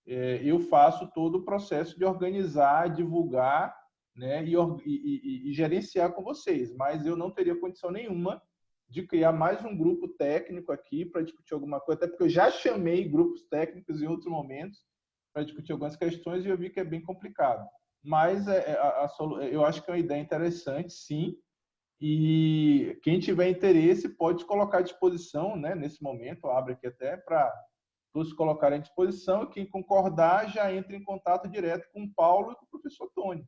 eu faço todo o processo de organizar, divulgar, né, e gerenciar com vocês. Mas eu não teria condição nenhuma de criar mais um grupo técnico aqui para discutir alguma coisa, até porque eu já chamei grupos técnicos em outros momentos para discutir algumas questões e eu vi que é bem complicado. Mas eu acho que é uma ideia interessante, sim, e quem tiver interesse pode colocar à disposição, né, nesse momento, eu abro aqui até para todos colocarem à disposição, e quem concordar já entra em contato direto com o Paulo e com o professor Tony.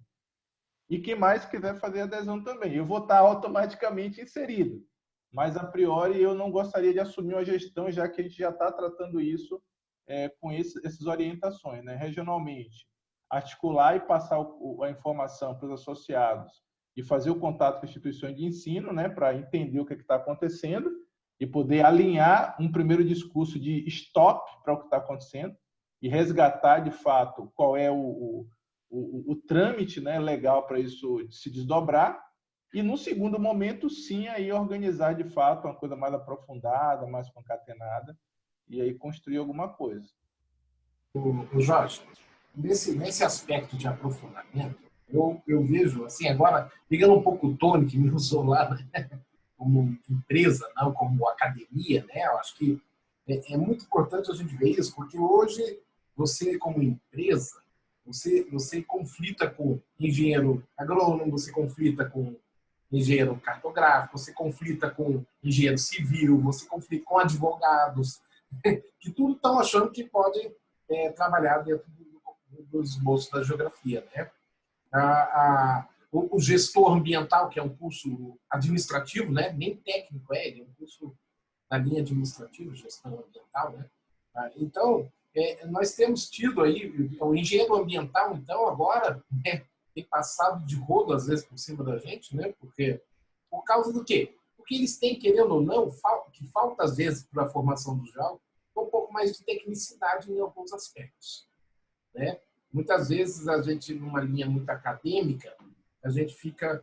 E quem mais quiser fazer adesão também. Eu vou estar automaticamente inserido, mas a priori eu não gostaria de assumir uma gestão, já que a gente já está tratando isso com essas orientações, né, regionalmente. Articular e passar a informação para os associados e fazer o contato com instituições de ensino, né, para entender o que está acontecendo e poder alinhar um primeiro discurso de stop para o que está acontecendo e resgatar, de fato, qual é o trâmite, né, legal para isso se desdobrar. E, no segundo momento, sim, aí organizar, de fato, uma coisa mais aprofundada, mais concatenada, e aí construir alguma coisa. O Jorge, nesse aspecto de aprofundamento, eu vejo, assim, agora, pegando um pouco o Tony, que me usou lá, né, como empresa, não como academia, né, eu acho que é muito importante a gente ver isso, porque hoje, você, como empresa, você conflita com engenheiro agrônomo, você conflita com engenheiro cartográfico, você conflita com engenheiro civil, você conflita com advogados, que tudo estão achando que pode trabalhar dentro dos bolsos da geografia, né? O gestor ambiental, que é um curso administrativo, né? Nem técnico ele é um curso na linha administrativa, gestão ambiental, né? Então, nós temos tido aí, o engenheiro ambiental, então, agora, né, tem passado de rodo, às vezes, por cima da gente, né? Porque, por causa do quê? Porque eles têm, querendo ou não, que falta, às vezes, para a formação do geólogo, um pouco mais de tecnicidade em alguns aspectos, né? Muitas vezes, a gente, numa linha muito acadêmica, a gente fica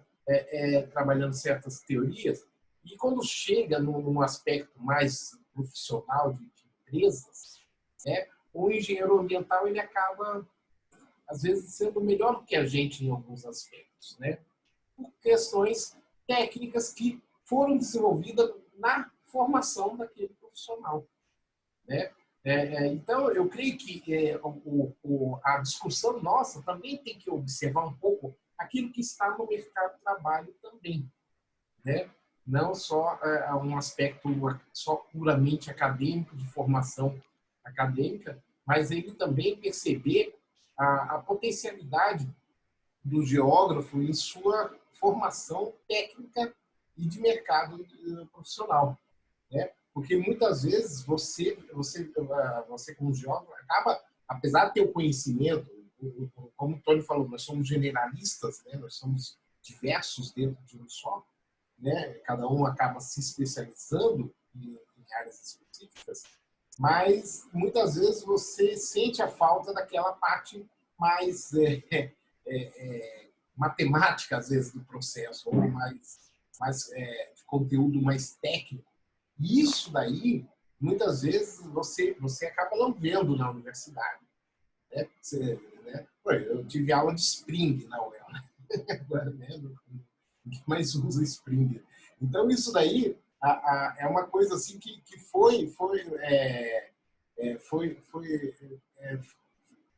trabalhando certas teorias, e quando chega num aspecto mais profissional de empresas, né, o engenheiro ambiental ele acaba, às vezes, sendo melhor que a gente em alguns aspectos, né? Por questões técnicas que foram desenvolvidas na formação daquele profissional, né? Então, eu creio que a discussão nossa também tem que observar um pouco aquilo que está no mercado de trabalho também, né? Não só um aspecto só puramente acadêmico, de formação acadêmica, mas ele também perceber a potencialidade do geógrafo em sua formação técnica e de mercado profissional, né? Porque muitas vezes você como geógrafo acaba, apesar de ter o conhecimento, como o Tony falou, nós somos generalistas, né? Nós somos diversos dentro de um só, né? Cada um acaba se especializando em áreas específicas, mas muitas vezes você sente a falta daquela parte mais matemática, às vezes, do processo, ou mais de conteúdo mais técnico. E isso daí, muitas vezes, você acaba não vendo na universidade, né? Eu tive aula de Spring na UEL, né? Agora, né? Ninguém mais usa Spring. Então, isso daí é uma coisa assim que foi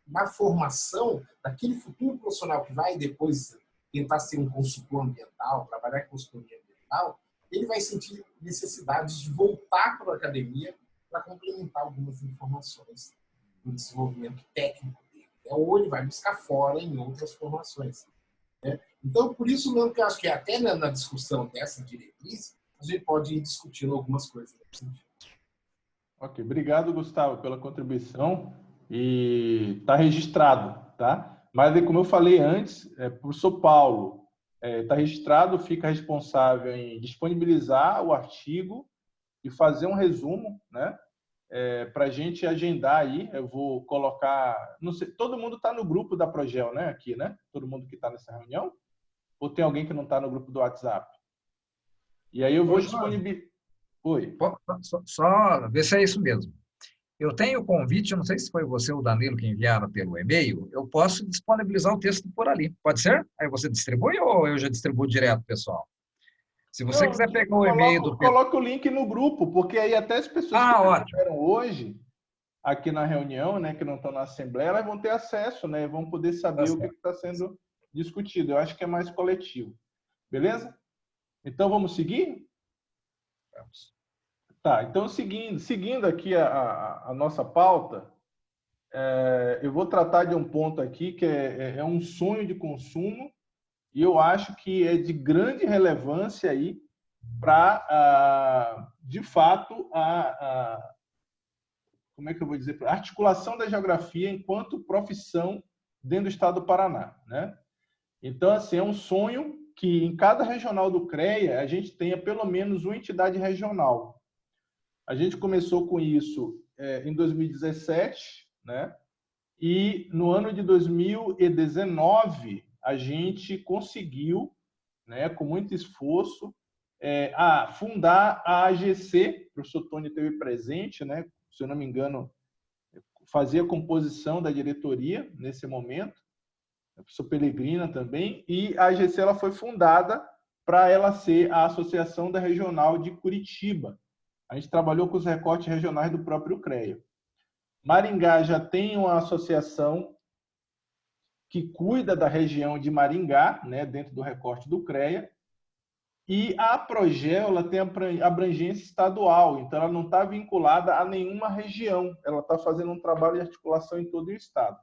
na formação daquele futuro profissional que vai depois tentar ser um consultor ambiental, trabalhar com consultoria ambiental, ele vai sentir necessidade de voltar para a academia para complementar algumas informações do desenvolvimento técnico dele, ou ele vai buscar fora em outras formações, né? Então, por isso mesmo que eu acho que até na discussão dessa diretriz, a gente pode ir discutindo algumas coisas nesse sentido. Ok, obrigado, Gustavo, pela contribuição. E está registrado, tá? Mas, como eu falei antes, o professor Paulo está registrado, fica responsável em disponibilizar o artigo e fazer um resumo, né? Para a gente agendar aí. Eu vou colocar... Não sei, todo mundo está no grupo da Progel, né? Aqui, né? Todo mundo que está nessa reunião? Ou tem alguém que não está no grupo do WhatsApp? E aí eu vou disponibilizar... Oi. Só ver se é isso mesmo. Eu tenho o convite, eu não sei se foi você ou o Danilo que enviaram pelo e-mail, eu posso disponibilizar o texto por ali. Pode ser? Aí você distribui ou eu já distribuo direto, pessoal? Se você quiser pegar o e-mail do... Coloca o link no grupo, porque aí até as pessoas que estiveram hoje aqui na reunião, né, que não estão na Assembleia, elas vão ter acesso, né, vão poder saber o que está sendo discutido. Eu acho que é mais coletivo. Beleza? Então, vamos seguir? Vamos. Tá, então, seguindo aqui a nossa pauta, eu vou tratar de um ponto aqui que é um sonho de consumo e eu acho que é de grande relevância aí para, de fato, como é que eu vou dizer? A articulação da geografia enquanto profissão dentro do estado do Paraná, né? Então, assim, é um sonho que em cada regional do CREA a gente tenha pelo menos uma entidade regional. A gente começou com isso em 2017, né? E no ano de 2019 a gente conseguiu, né, com muito esforço, fundar a AGC. O professor Tony esteve presente, né? Se eu não me engano, fazia a composição da diretoria nesse momento, o professor Pellegrina também, e a AGC ela foi fundada para ela ser a Associação da Regional de Curitiba. A gente trabalhou com os recortes regionais do próprio CREA. Maringá já tem uma associação que cuida da região de Maringá, né, dentro do recorte do CREA, e a Progel ela tem abrangência estadual, então ela não está vinculada a nenhuma região, ela está fazendo um trabalho de articulação em todo o estado.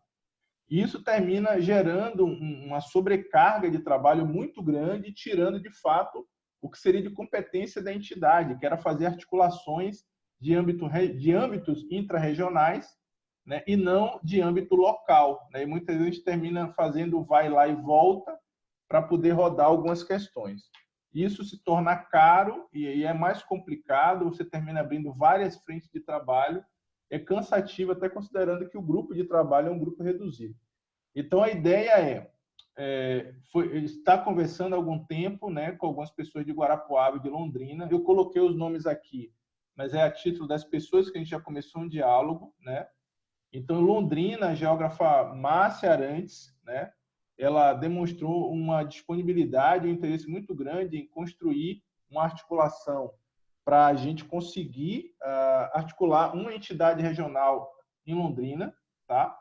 E isso termina gerando uma sobrecarga de trabalho muito grande, tirando, de fato, o que seria de competência da entidade, que era fazer articulações de âmbitos intra-regionais, né, e não de âmbito local. Né? E muitas vezes a gente termina fazendo vai lá e volta para poder rodar algumas questões. Isso se torna caro e aí é mais complicado, você termina abrindo várias frentes de trabalho, é cansativo, até considerando que o grupo de trabalho é um grupo reduzido. Então, a ideia estar conversando há algum tempo, né, com algumas pessoas de Guarapuava e de Londrina. Eu coloquei os nomes aqui, mas é a título das pessoas que a gente já começou um diálogo, né? Então, Londrina, a geógrafa Márcia Arantes, né, ela demonstrou uma disponibilidade, um interesse muito grande em construir uma articulação para a gente conseguir articular uma entidade regional em Londrina, tá?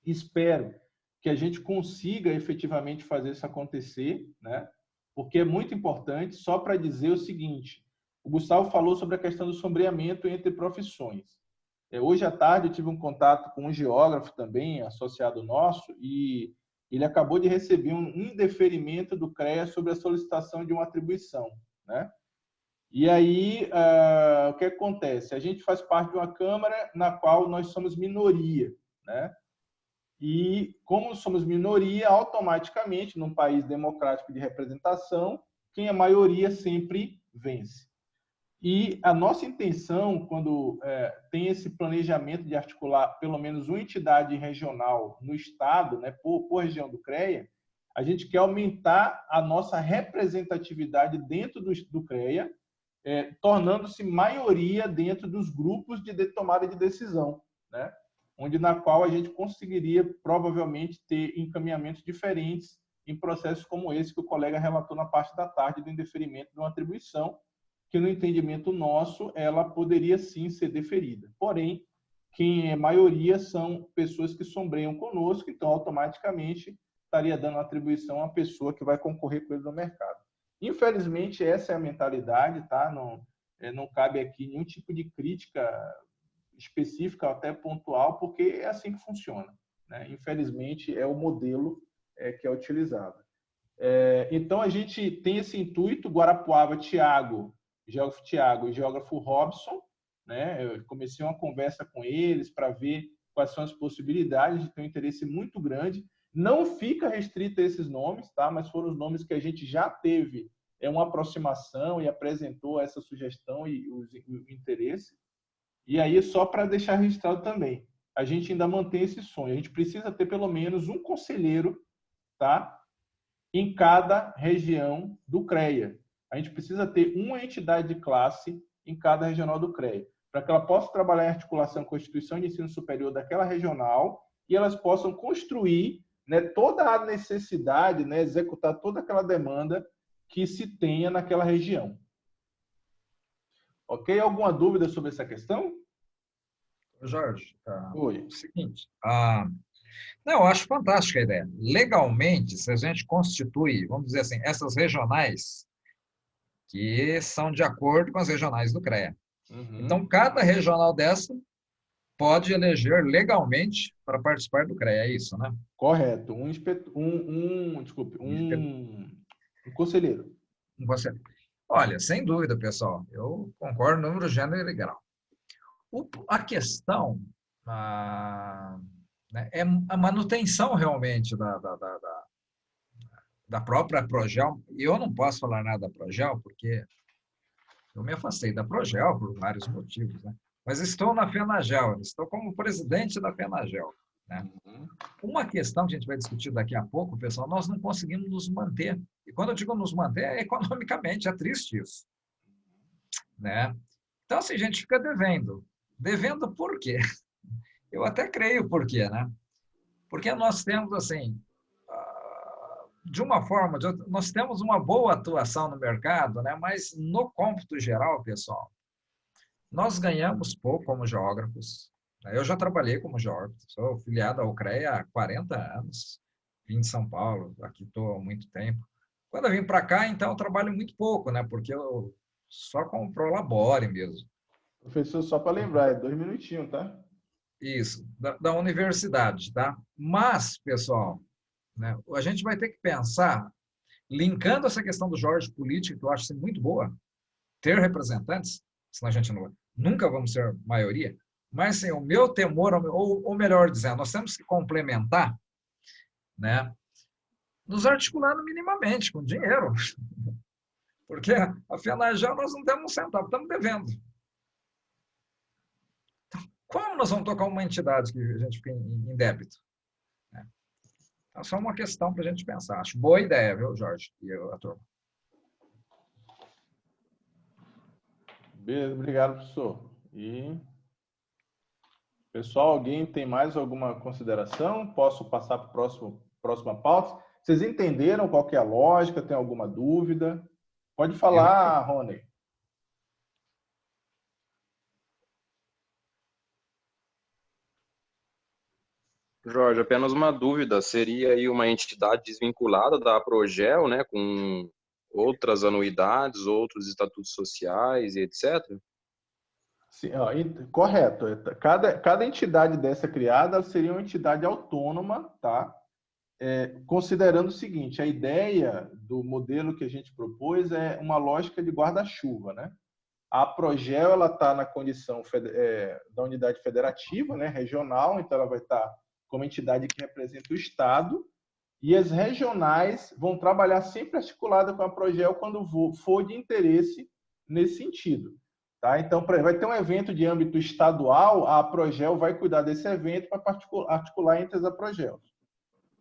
Espero que a gente consiga efetivamente fazer isso acontecer, né? Porque é muito importante, só para dizer o seguinte, o Gustavo falou sobre a questão do sombreamento entre profissões. Hoje à tarde eu tive um contato com um geógrafo também, associado nosso, e ele acabou de receber um indeferimento do CREA sobre a solicitação de uma atribuição, né? E aí, o que acontece? A gente faz parte de uma Câmara na qual nós somos minoria, né? E, como somos minoria, automaticamente, num país democrático de representação, quem é maioria sempre vence. E a nossa intenção, quando tem esse planejamento de articular pelo menos uma entidade regional no Estado, né, por região do CREA, a gente quer aumentar a nossa representatividade dentro do CREA, tornando-se maioria dentro dos grupos de tomada de decisão, né? Na qual a gente conseguiria provavelmente ter encaminhamentos diferentes em processos como esse que o colega relatou na parte da tarde do indeferimento de uma atribuição, que no entendimento nosso ela poderia sim ser deferida. Porém, quem é maioria são pessoas que sombreiam conosco, então automaticamente estaria dando atribuição à pessoa que vai concorrer com ele no mercado. Infelizmente, essa é a mentalidade, tá? Não cabe aqui nenhum tipo de crítica específica, até pontual, porque é assim que funciona, né? Infelizmente, é o modelo que é utilizado. Então, a gente tem esse intuito, Guarapuava, geógrafo Tiago e geógrafo Robson, né? Eu comecei uma conversa com eles para ver quais são as possibilidades, de ter um interesse muito grande. Não fica restrito a esses nomes, tá? Mas foram os nomes que a gente já teve uma aproximação e apresentou essa sugestão e o interesse. E aí, só para deixar registrado também, a gente ainda mantém esse sonho. A gente precisa ter pelo menos um conselheiro, tá? Em cada região do CREA. A gente precisa ter uma entidade de classe em cada regional do CREA, para que ela possa trabalhar em articulação com a instituição de ensino superior daquela regional e elas possam construir, né, toda a necessidade, né, executar toda aquela demanda que se tenha naquela região. Ok? Alguma dúvida sobre essa questão? Jorge, Oi. O seguinte, não, eu acho fantástica a ideia. Legalmente, se a gente constitui, vamos dizer assim, essas regionais que são de acordo com as regionais do CREA. Uhum. Então, cada regional dessa pode eleger legalmente para participar do CREA, é isso, né? Correto. Um conselheiro. Olha, sem dúvida, pessoal, eu concordo no número, gênero e grau. A questão né, é a manutenção realmente da própria Progel, e eu não posso falar nada da Progel, porque eu me afastei da Progel por vários motivos, né? Mas estou na FENAGEL, estou como presidente da FENAGEL, né? Uma questão que a gente vai discutir daqui a pouco, pessoal, nós não conseguimos nos manter. E quando eu digo nos manter, é economicamente, é triste isso, né? Então, assim, a gente fica devendo. Devendo por quê? Eu até creio por quê, né? Porque nós temos, assim, de uma forma, de outra, nós temos uma boa atuação no mercado, né? Mas no cômputo geral, pessoal, nós ganhamos pouco como geógrafos. Eu já trabalhei como geógrafo, sou filiado à UCREA há 40 anos, vim de São Paulo, aqui estou há muito tempo. Quando eu vim para cá, então, eu trabalho muito pouco, né? Porque eu só como prolabore mesmo. Professor, só para lembrar, é 2 minutinhos, tá? Isso, da universidade, tá? Mas, pessoal, né, a gente vai ter que pensar, linkando essa questão do Jorge política, que eu acho muito boa, ter representantes, senão a gente nunca vamos ser maioria, mas sim, o meu temor, ou melhor dizendo, nós temos que complementar, né, nos articulando minimamente com dinheiro, porque a FENAGEL nós não temos um centavo, estamos devendo. Então, como nós vamos tocar uma entidade que a gente fica em débito? É só uma questão para a gente pensar. Acho boa ideia, viu, Jorge? E a turma. Beleza, obrigado, professor. E, pessoal, alguém tem mais alguma consideração? Posso passar para a próxima pauta? Vocês entenderam qual que é a lógica? Tem alguma dúvida? Pode falar, Rony. Jorge, apenas uma dúvida. Seria aí uma entidade desvinculada da Progel, né, com outras anuidades, outros estatutos sociais e etc.? Sim, ó, correto. Cada entidade dessa criada seria uma entidade autônoma, tá? Considerando o seguinte, a ideia do modelo que a gente propôs é uma lógica de guarda-chuva, né? A Progel, ela está na condição da unidade federativa, né, regional, então ela vai estar como entidade que representa o Estado, e as regionais vão trabalhar sempre articulada com a Progel quando for de interesse nesse sentido. Tá? Então, vai ter um evento de âmbito estadual, a Progel vai cuidar desse evento para articular entre as Progels,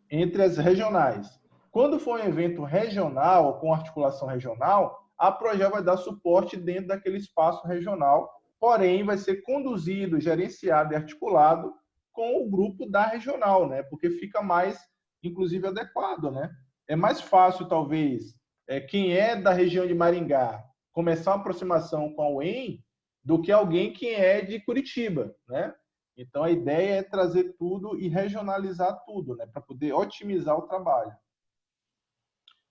entre as regionais. Quando for um evento regional, com articulação regional, a Progel vai dar suporte dentro daquele espaço regional, porém vai ser conduzido, gerenciado e articulado com o grupo da regional, né? Porque fica mais, inclusive, adequado, né? É mais fácil, talvez, quem é da região de Maringá começar uma aproximação com a UEM do que alguém que é de Curitiba, né? Então, a ideia é trazer tudo e regionalizar tudo, né? Para poder otimizar o trabalho.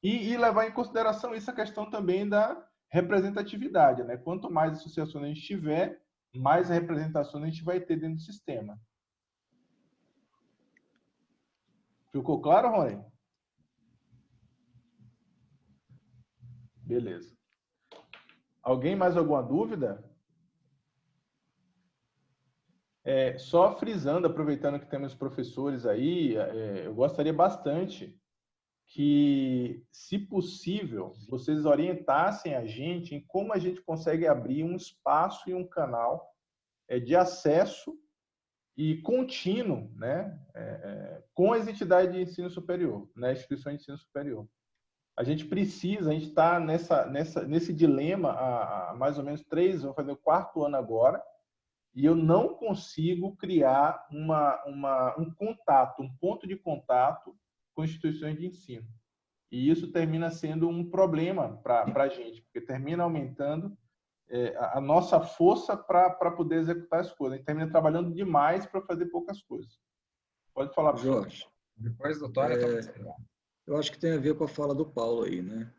E levar em consideração isso, a questão também da representatividade, né? Quanto mais associações a gente tiver, mais representação a gente vai ter dentro do sistema. Ficou claro, Rony? Beleza. Alguém mais alguma dúvida? Só frisando, aproveitando que temos professores aí, eu gostaria bastante que, se possível, vocês orientassem a gente em como a gente consegue abrir um espaço e um canal de acesso e contínuo, né, com as entidades de ensino superior, né, instituições de ensino superior. A gente está nesse dilema há mais ou menos 3, vou fazer o 4º ano agora, e eu não consigo criar um contato, um ponto de contato com instituições de ensino. E isso termina sendo um problema para a gente, porque termina aumentando a nossa força para poder executar as coisas. A gente termina trabalhando demais para fazer poucas coisas. Pode falar, professor. Jorge. Depois, doutora, eu acho que tem a ver com a fala do Paulo aí, né?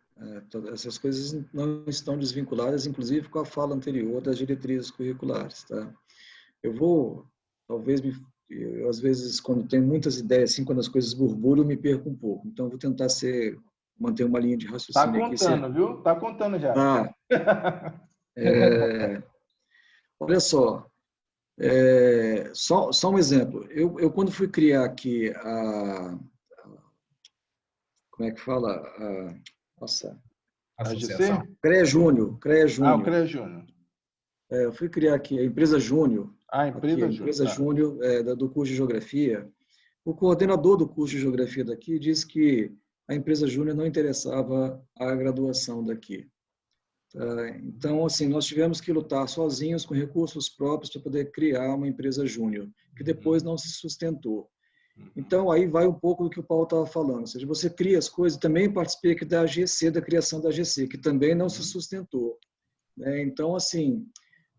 Essas coisas não estão desvinculadas, inclusive com a fala anterior das diretrizes curriculares, tá? Talvez, às vezes, quando tenho muitas ideias, assim, quando as coisas borbulham, eu me perco um pouco. Então, vou tentar manter uma linha de raciocínio aqui. Tá contando, viu? Tá contando já. Tá. Olha só, só um exemplo. Eu quando fui criar aqui como é que fala? Nossa. Associação. CREA Júnior. Ah, o CREA Júnior. Eu fui criar aqui a empresa Júnior. A empresa Júnior. Empresa Júnior do curso de Geografia. O coordenador do curso de Geografia daqui disse que a empresa Júnior não interessava a graduação daqui. Então, assim, nós tivemos que lutar sozinhos com recursos próprios para poder criar uma empresa Júnior, que depois não se sustentou. Então, aí vai um pouco do que o Paulo estava falando. Ou seja, você cria as coisas, também participei aqui da AGC, da criação da AGC, que também não se sustentou. Então, assim,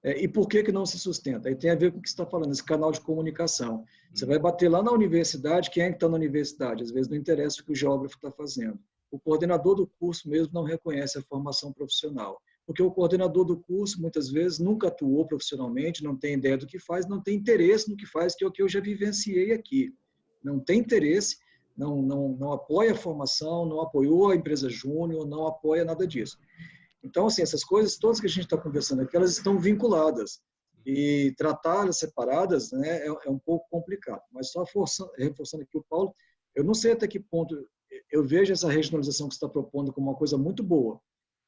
e por que não se sustenta? Aí tem a ver com o que você está falando, esse canal de comunicação. Você vai bater lá na universidade, quem é que está na universidade? Às vezes não interessa o que o geógrafo está fazendo. O coordenador do curso mesmo não reconhece a formação profissional, porque o coordenador do curso, muitas vezes, nunca atuou profissionalmente, não tem ideia do que faz, não tem interesse no que faz, que é o que eu já vivenciei aqui. Não tem interesse, não apoia a formação, não apoiou a empresa Júnior, não apoia nada disso. Então, assim, essas coisas todas que a gente está conversando aqui, elas estão vinculadas. E tratá-las separadas, né, é um pouco complicado. Mas só reforçando aqui o Paulo, eu não sei até que ponto eu vejo essa regionalização que você está propondo como uma coisa muito boa,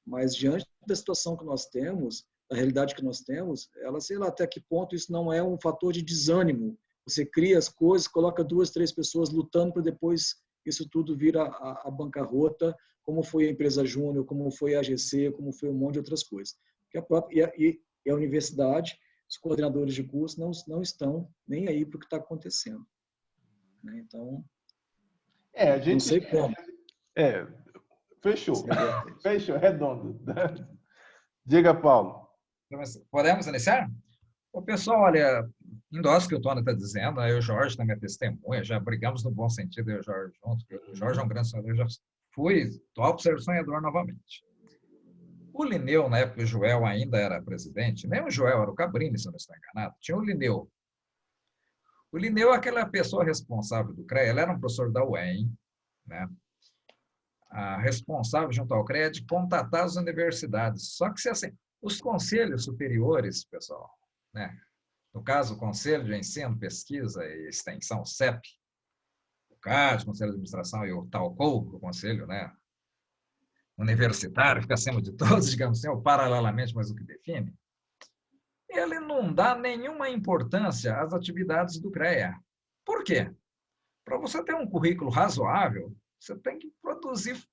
mas diante da situação que nós temos, da realidade que nós temos, ela, sei lá, até que ponto isso não é um fator de desânimo. Você cria as coisas, coloca 2, 3 pessoas lutando para depois isso tudo vir a bancarrota, como foi a empresa Júnior, como foi a AGC, como foi um monte de outras coisas. E a universidade, os coordenadores de curso não estão nem aí para o que está acontecendo. Então, a gente, não sei como. Fechou, redondo. Diga, Paulo. Podemos iniciar? O pessoal, olha, endossa o que o Tony está dizendo, eu e o Jorge também é testemunha, já brigamos no bom sentido, eu e o Jorge juntos, o Jorge é um grande sonhador, já fui top ser sonhador novamente. O Linneu, na época o Joel ainda era presidente, nem o Joel, era o Cabrini, se eu não estou enganado, tinha o Linneu. O Linneu é aquela pessoa responsável do CREA, ele era um professor da UEM, né? A responsável junto ao CREA de contatar as universidades. Só que, assim, os conselhos superiores, pessoal, né? No caso, o Conselho de Ensino, Pesquisa e Extensão, CEP, o CAD, o Conselho de Administração e o TALCO, o Conselho, né, universitário, fica acima de todos, digamos assim, ou paralelamente, mas o que define, ele não dá nenhuma importância às atividades do CREA. Por quê? Para você ter um currículo razoável, você tem que produzir.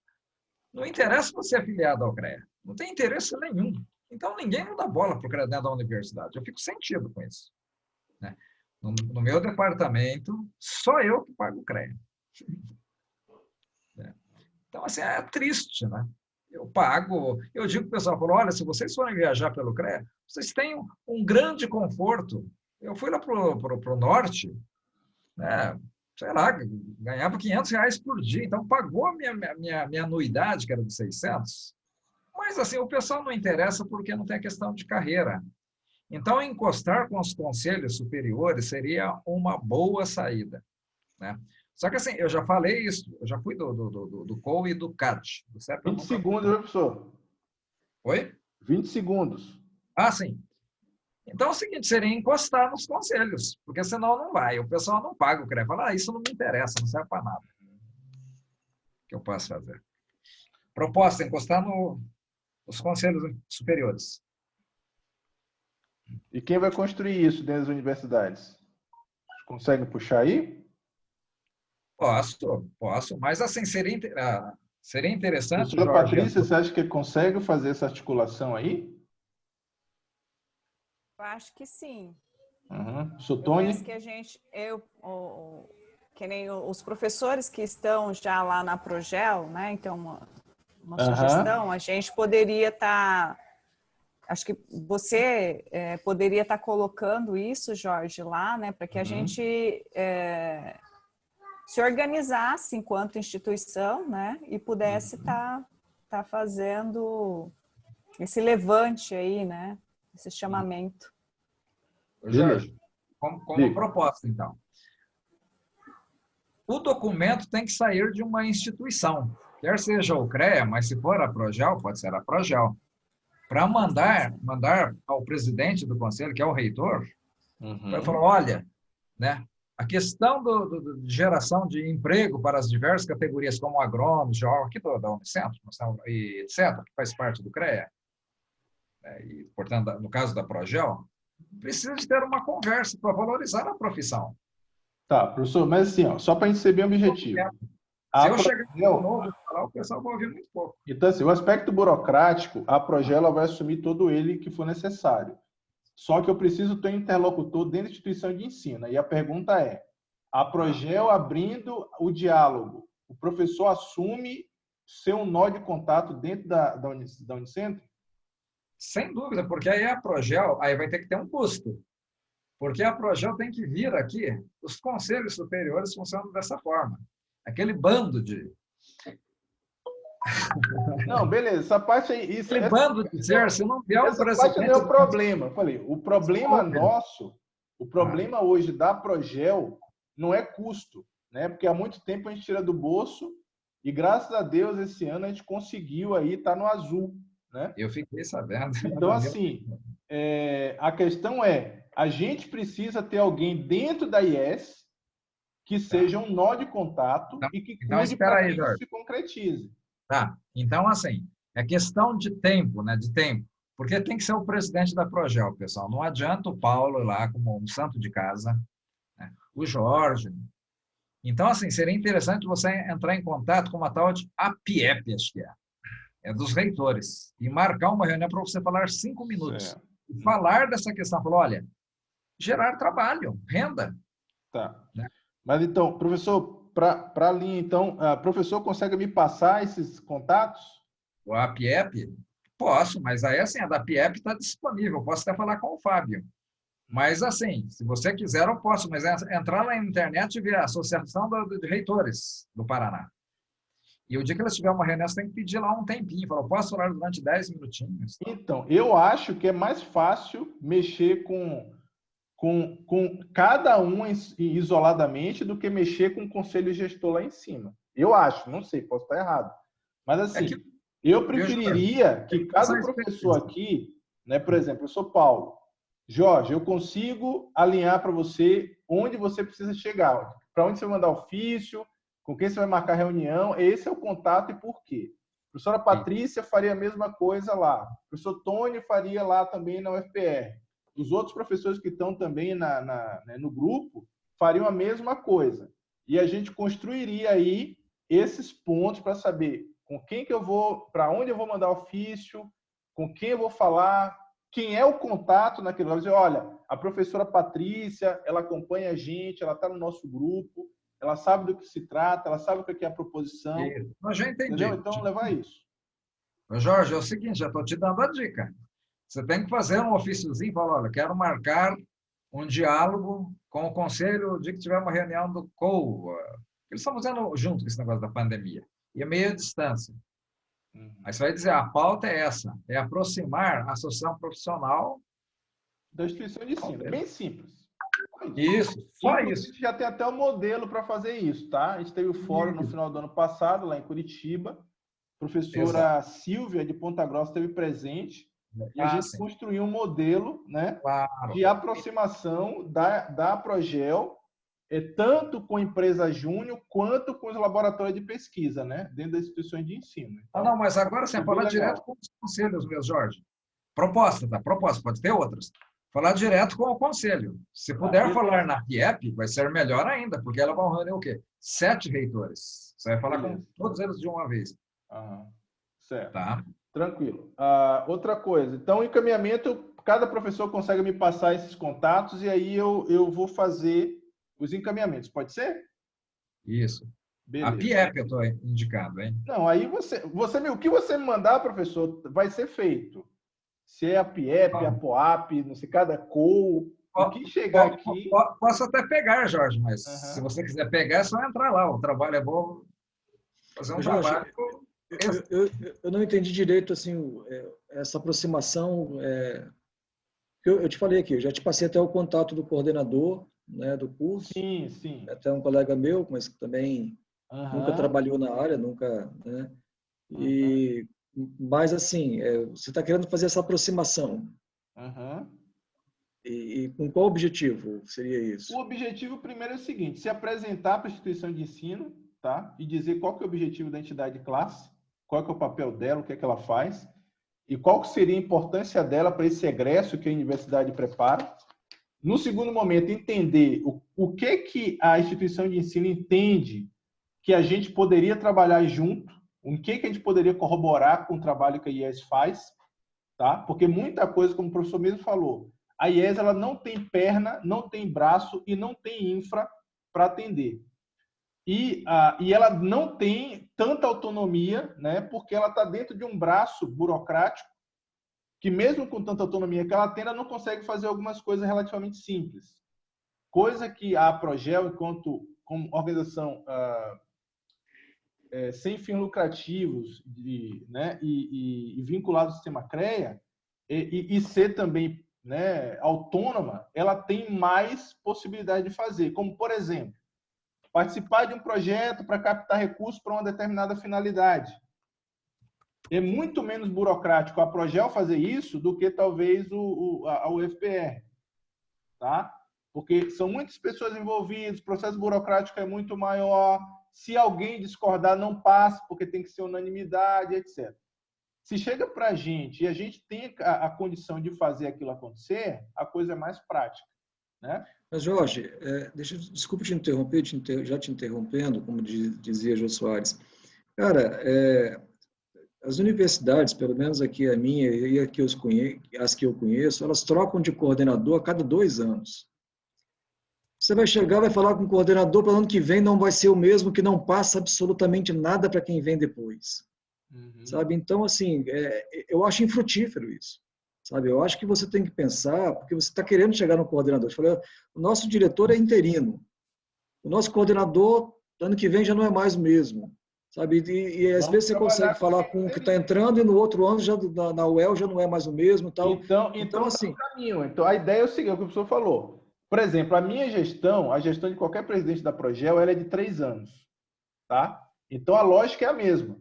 Não interessa você ser afiliado ao CREA, não tem interesse nenhum. Então, ninguém não dá bola para o CREA dentro da universidade. Eu fico sentido com isso. Né? No meu departamento, só eu que pago o CREA. Então, assim, é triste, né? Eu pago, eu digo para o pessoal, olha, se vocês forem viajar pelo CREA, vocês têm um grande conforto. Eu fui lá para o norte, né? Sei lá, ganhava R$500 por dia, então pagou a minha anuidade, que era de 600. Mas, assim, o pessoal não interessa porque não tem a questão de carreira. Então, encostar com os conselhos superiores seria uma boa saída. Né? Só que, assim, eu já falei isso, eu já fui do COU e do CAD. Do CEP, 20 segundos, professor? Oi? 20 segundos. Ah, sim. Então, é o seguinte, seria encostar nos conselhos, porque senão não vai. O pessoal não paga o CREA. Fala, isso não me interessa, não serve para nada. O que eu posso fazer? Proposta, encostar nos conselhos superiores. E quem vai construir isso dentro das universidades? Consegue puxar aí? Posso, mas assim, seria interessante... Professora Patrícia, você acha que consegue fazer essa articulação aí? Eu acho que sim. Sou Tony? Eu penso que que nem os professores que estão já lá na Progel, né? Então, uma sugestão, a gente poderia estar... Acho que você poderia estar colocando isso, Jorge, lá, né? Para que a gente se organizasse enquanto instituição, né? E pudesse estar fazendo esse levante aí, né? Esse chamamento. Jorge, como proposta, então. O documento tem que sair de uma instituição, quer seja o CREA, mas se for a Progel, pode ser a Progel, para mandar ao presidente do conselho, que é o reitor, para falar, olha, né, A questão de geração de emprego para as diversas categorias, como agrônomos, geólogos, aqui da Unicentro, e etc., que faz parte do CREA, e, portanto, no caso da Progel, precisa de ter uma conversa para valorizar a profissão. Tá, professor, mas assim, ó, só para a gente ser bem objetivo. Se eu chegar de novo e falar, o pessoal vai ouvir muito pouco. Então, assim, o aspecto burocrático, a Progel ela vai assumir todo ele que for necessário. Só que eu preciso ter um interlocutor dentro da instituição de ensino. E a pergunta é, a Progel abrindo o diálogo, o professor assume ser um nó de contato dentro da Unicentro? Sem dúvida, porque aí a Progel aí vai ter que ter um custo. Porque a Progel tem que vir aqui, os conselhos superiores funcionam dessa forma. Aquele bando de... Não, beleza, essa parte aí... Aquele bando de ser, se não vier o presidente... Essa parte não é o problema. Eu falei, o problema nosso, o problema hoje da Progel não é custo, né? Porque há muito tempo a gente tira do bolso e, graças a Deus, esse ano a gente conseguiu aí estar no azul, né? Eu fiquei sabendo. Então, assim, a questão é, a gente precisa ter alguém dentro da IES que seja um nó de contato e que cuide para que isso se concretize. Tá, então, assim, é questão de tempo, né? De tempo. Porque tem que ser o presidente da Progel, pessoal. Não adianta o Paulo ir lá como um santo de casa, né? O Jorge. Então, assim, seria interessante você entrar em contato com uma tal de APIEP, acho que é dos reitores, e marcar uma reunião para você falar 5 minutos. E falar dessa questão, falar, olha, gerar trabalho, renda. Tá. Né? Mas então, professor, para a linha, então, professor consegue me passar esses contatos? O APIEP? Posso, mas aí assim, a da APIEP está disponível, posso até falar com o Fábio. Mas assim, se você quiser, eu posso, mas entrar na internet e ver a Associação de Reitores do Paraná. E o dia que eles tiverem uma reunião, você tem que pedir lá um tempinho, falar, posso falar durante 10 minutinhos? Então, eu acho que é mais fácil mexer com cada um isoladamente do que mexer com o conselho gestor lá em cima. Eu acho, não sei, posso estar errado. Mas assim, eu preferiria que cada professor aqui, né, por exemplo, eu sou Paulo, Jorge, eu consigo alinhar para você onde você precisa chegar, para onde você vai mandar ofício, com quem você vai marcar reunião, esse é o contato e por quê. A professora Patrícia faria a mesma coisa lá, o professor Tony faria lá também na UFPR. Os outros professores que estão também no grupo fariam a mesma coisa. E a gente construiria aí esses pontos para saber com quem que eu vou, para onde eu vou mandar ofício, com quem eu vou falar, quem é o contato naquele lugar. Dizer, olha, a professora Patrícia, ela acompanha a gente, ela está no nosso grupo, ela sabe do que se trata, ela sabe o que é a proposição. Mas já entendi. Entendeu? Então, levar isso. Jorge, é o seguinte, já estou te dando a dica. Você tem que fazer um ofíciozinho e falar, olha, quero marcar um diálogo com o conselho o dia que tiver uma reunião do COU. Eles estão fazendo junto com esse negócio da pandemia. E a meia distância. Aí você vai dizer, a pauta é essa, é aproximar a associação profissional da instituição de ensino. É bem simples. Isso, só isso. A gente já tem até um modelo para fazer isso, tá? A gente teve o fórum no final do ano passado, lá em Curitiba. A professora Silvia, de Ponta Grossa, esteve presente. E a gente construiu um modelo, né, de aproximação da Progel, tanto com a empresa júnior, quanto com os laboratórios de pesquisa, né, dentro das instituições de ensino. Então, não, mas agora você falar direto com os conselhos, meu Jorge. Proposta, tá? Proposta, pode ter outras. Falar direto com o conselho. Se puder falar na PIEP, vai ser melhor ainda, porque ela vai reunir o quê? 7 reitores. Você vai falar com todos eles de uma vez. Certo. Tá. Tranquilo. Outra coisa. Então, encaminhamento, cada professor consegue me passar esses contatos e aí eu vou fazer os encaminhamentos. Pode ser? Isso. Beleza. A PIEP eu estou indicando, hein? Não, aí o que você me mandar, professor, vai ser feito. Se é a PIEP, a POAP, não sei, cada COU, o que chegar aqui... Posso até pegar, Jorge, mas se você quiser pegar, é só entrar lá. O trabalho é bom, fazer um Jorge, trabalho... Eu não entendi direito assim, essa aproximação. Eu te falei aqui, eu já te passei até o contato do coordenador, né, do curso. Sim, sim. Até um colega meu, mas que também nunca trabalhou na área, nunca, né? Mas assim, você está querendo fazer essa aproximação. E com qual objetivo seria isso? O objetivo primeiro é o seguinte, se apresentar para a instituição de ensino, tá? E dizer qual que é o objetivo da entidade de classe, qual que é o papel dela, o que é que ela faz, e qual que seria a importância dela para esse egresso que a universidade prepara. No segundo momento, entender o que a instituição de ensino entende que a gente poderia trabalhar junto, o que a gente poderia corroborar com o trabalho que a IES faz, tá? Porque muita coisa, como o professor mesmo falou, a IES ela não tem perna, não tem braço e não tem infra para atender. E ela não tem tanta autonomia, né? Porque ela está dentro de um braço burocrático que mesmo com tanta autonomia que ela tem, ela não consegue fazer algumas coisas relativamente simples. Coisa que a Progel, enquanto como organização sem fins lucrativos né, e vinculado ao sistema CREA, e ser também, né, autônoma, ela tem mais possibilidade de fazer. Como, por exemplo, participar de um projeto para captar recursos para uma determinada finalidade. É muito menos burocrático a Progel fazer isso do que talvez a UFPR, tá? Porque são muitas pessoas envolvidas, o processo burocrático é muito maior, se alguém discordar não passa, porque tem que ser unanimidade, etc. Se chega para a gente e a gente tem a condição de fazer aquilo acontecer, a coisa é mais prática, né? Mas, Jorge, desculpa te interromper, já te interrompendo, como dizia Jô Soares. Cara, as universidades, pelo menos aqui a minha e as que eu conheço, elas trocam de coordenador a cada 2 anos. Você vai chegar, vai falar com o coordenador para o ano que vem, não vai ser o mesmo, que não passa absolutamente nada para quem vem depois. Sabe? Então, assim, eu acho infrutífero isso. Sabe? Eu acho que você tem que pensar, porque você está querendo chegar no coordenador. Eu falei, o nosso diretor é interino. O nosso coordenador, ano que vem, já não é mais o mesmo. Sabe? E às vezes você consegue falar com o que está entrando e no outro ano, já, na UEL, já não é mais o mesmo. Tal. Então assim, caminho. Então, a ideia é o seguinte, o que o professor falou. Por exemplo, a minha gestão, a gestão de qualquer presidente da Progel, ela é de 3 anos. Tá? Então, a lógica é a mesma.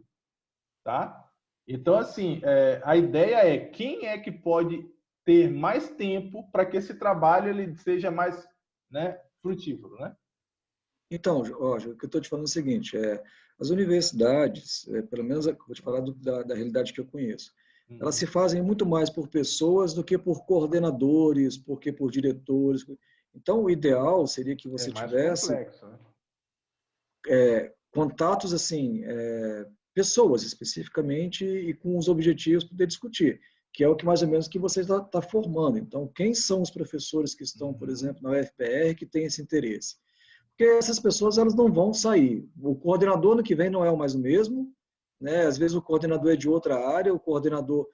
Tá? Então, assim, a ideia é quem é que pode ter mais tempo para que esse trabalho ele seja mais, né, frutífero, né? Então, Jorge, o que eu estou te falando é o seguinte, as universidades, pelo menos vou te falar da realidade que eu conheço, elas se fazem muito mais por pessoas do que por coordenadores, por diretores. Então, o ideal seria que você tivesse complexo, né? Contatos, assim, pessoas especificamente e com os objetivos para poder discutir, que é o que mais ou menos que você está formando. Então, quem são os professores que estão, por exemplo, na UFPR que têm esse interesse? Porque essas pessoas elas não vão sair. O coordenador no que vem não é mais o mesmo, né? Às vezes o coordenador é de outra área, o coordenador,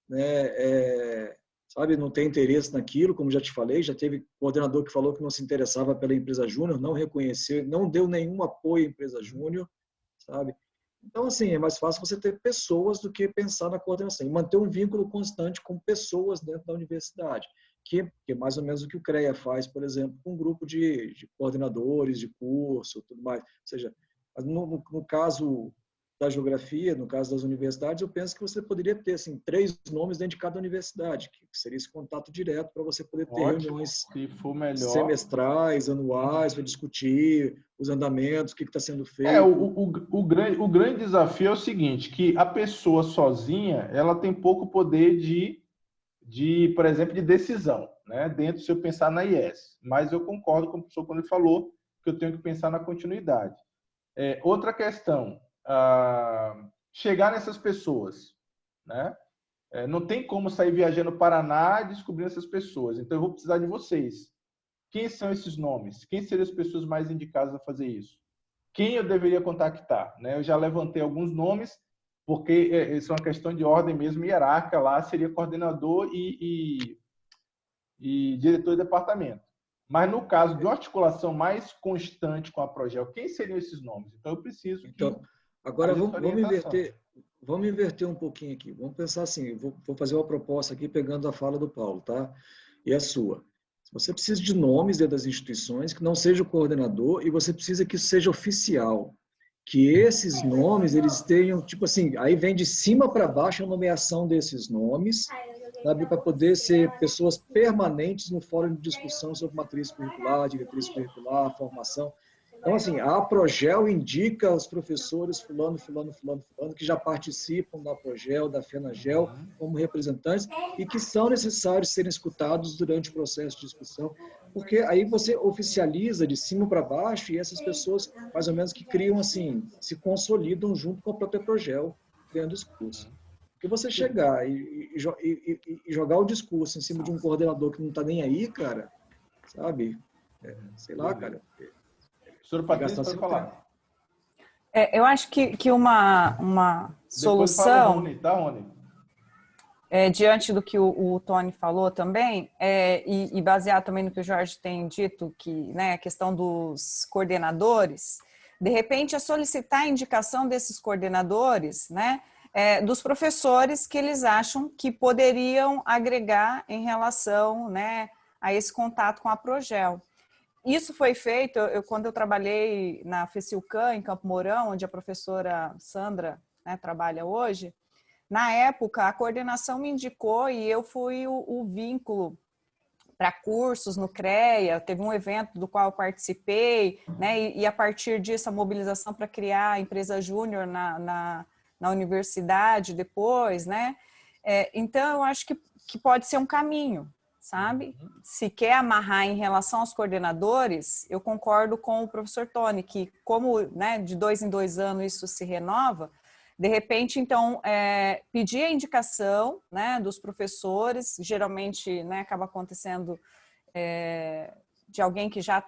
né, sabe, não tem interesse naquilo, como já te falei, já teve coordenador que falou que não se interessava pela empresa júnior, não reconheceu, não deu nenhum apoio à empresa júnior, sabe? Então, assim, é mais fácil você ter pessoas do que pensar na coordenação. E manter um vínculo constante com pessoas dentro da universidade, que é mais ou menos o que o CREA faz, por exemplo, com um grupo de coordenadores de curso, tudo mais. Ou seja, no caso da geografia, no caso das universidades, eu penso que você poderia ter assim, 3 nomes dentro de cada universidade, que seria esse contato direto para você poder ter reuniões semestrais, anuais, para discutir os andamentos, o que está sendo feito. O grande desafio é o seguinte, que a pessoa sozinha, ela tem pouco poder por exemplo, de decisão, né? Dentro, se eu pensar na IES. Mas eu concordo com o professor quando ele falou que eu tenho que pensar na continuidade. Outra questão, chegar nessas pessoas, né? Não tem como sair viajando no Paraná e descobrir essas pessoas. Então, eu vou precisar de vocês. Quem são esses nomes? Quem seriam as pessoas mais indicadas a fazer isso? Quem eu deveria contactar? Né? Eu já levantei alguns nomes, porque isso é uma questão de ordem mesmo hierárquica. Lá seria coordenador e diretor de departamento. Mas no caso de uma articulação mais constante com a Progel, quem seriam esses nomes? Então, eu preciso... Agora, vamos inverter um pouquinho aqui. Vamos pensar assim, vou fazer uma proposta aqui pegando a fala do Paulo, tá? E a sua. Você precisa de nomes dentro das instituições, que não seja o coordenador, e você precisa que isso seja oficial. Que esses nomes, eles tenham, tipo assim, aí vem de cima para baixo a nomeação desses nomes, sabe, para poder ser pessoas permanentes no fórum de discussão sobre matriz curricular, diretriz curricular, formação. Então, assim, a Progel indica os professores fulano, que já participam da Progel, da FENAGEL, como representantes, e que são necessários serem escutados durante o processo de discussão, porque aí você oficializa de cima para baixo e essas pessoas, mais ou menos, que criam, assim, se consolidam junto com a própria Progel, criando discurso. Porque você chegar e jogar o discurso em cima de um coordenador que não está nem aí, cara, sabe? Sei lá, cara. Professora Patrícia, pode falar. Eu acho que uma solução, Rony, tá, Rony? Diante do que o Tony falou também, e baseado também no que o Jorge tem dito, que, né, a questão dos coordenadores, de repente é solicitar a indicação desses coordenadores, né, dos professores que eles acham que poderiam agregar em relação, né, a esse contato com a Progel. Isso foi feito quando eu trabalhei na FECILCAM, em Campo Mourão, onde a professora Sandra, né, trabalha hoje. Na época, a coordenação me indicou e eu fui o vínculo para cursos no CREA. Teve um evento do qual eu participei, né, e a partir disso a mobilização para criar a empresa júnior na universidade depois, né? Então, eu acho que pode ser um caminho, sabe? Se quer amarrar em relação aos coordenadores, eu concordo com o professor Tony, que como, né, de 2 em 2 anos isso se renova, de repente, então, pedir a indicação, né, dos professores, geralmente, né, acaba acontecendo de alguém que já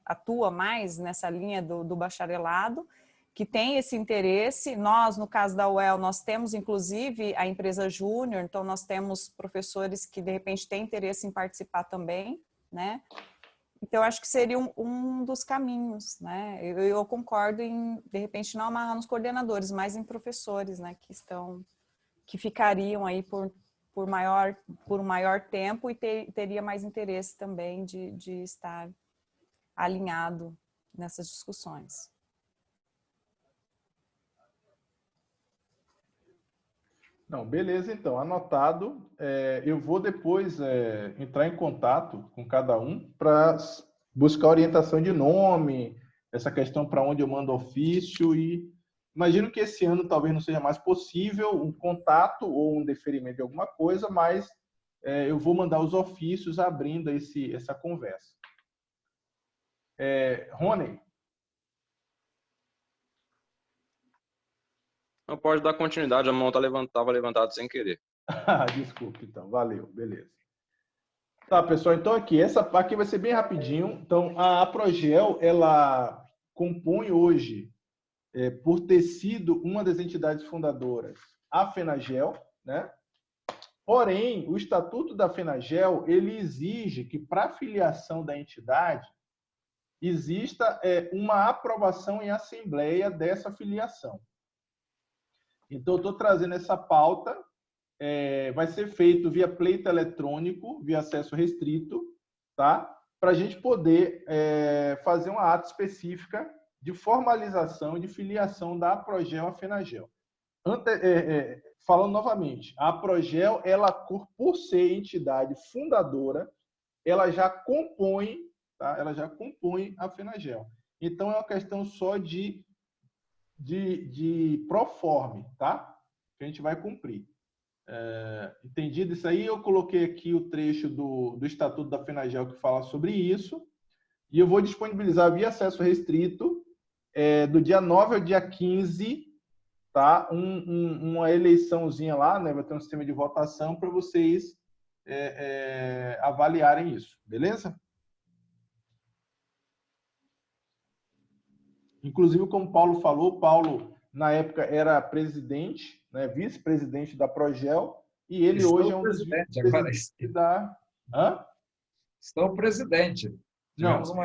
atua mais nessa linha do bacharelado, que tem esse interesse. Nós, no caso da UEL, nós temos, inclusive, a empresa júnior, então nós temos professores que, de repente, têm interesse em participar também, né? Então, acho que seria um dos caminhos, né? Eu concordo em, de repente, não amarrar nos coordenadores, mas em professores, né? Que ficariam aí por um maior tempo e teria mais interesse também de estar alinhado nessas discussões. Não, beleza, então, anotado. Eu vou depois entrar em contato com cada um para buscar orientação de nome, essa questão para onde eu mando ofício, e imagino que esse ano talvez não seja mais possível um contato ou um deferimento de alguma coisa, mas eu vou mandar os ofícios abrindo essa conversa. Rony? Não pode dar continuidade, a mão estava levantada sem querer. Desculpe, então. Valeu, beleza. Tá, pessoal, então aqui vai ser bem rapidinho. Então, a Progel, ela compõe hoje, por ter sido uma das entidades fundadoras, a FENAGEL, né? Porém, o Estatuto da FENAGEL, ele exige que, para a filiação da entidade, exista uma aprovação em assembleia dessa filiação. Então, eu estou trazendo essa pauta, vai ser feito via pleito eletrônico, via acesso restrito, tá? Para a gente poder fazer uma ata específica de formalização e de filiação da Progel à FENAGEL. Falando novamente, a Progel, ela, por ser entidade fundadora, ela já compõe, tá? Ela já compõe a FENAGEL. Então, é uma questão só de proforme, tá? Que a gente vai cumprir. Entendido isso aí? Eu coloquei aqui o trecho do Estatuto da FENAGEL que fala sobre isso, e eu vou disponibilizar via acesso restrito do dia 9 ao dia 15, tá? Uma eleiçãozinha lá, né? Vai ter um sistema de votação para vocês avaliarem isso, beleza? Inclusive, como o Paulo falou, Paulo, na época, era presidente, né, vice-presidente da Progel, e ele hoje é um dos vice-presidentes da... Hã? Estou presidente. Não, não,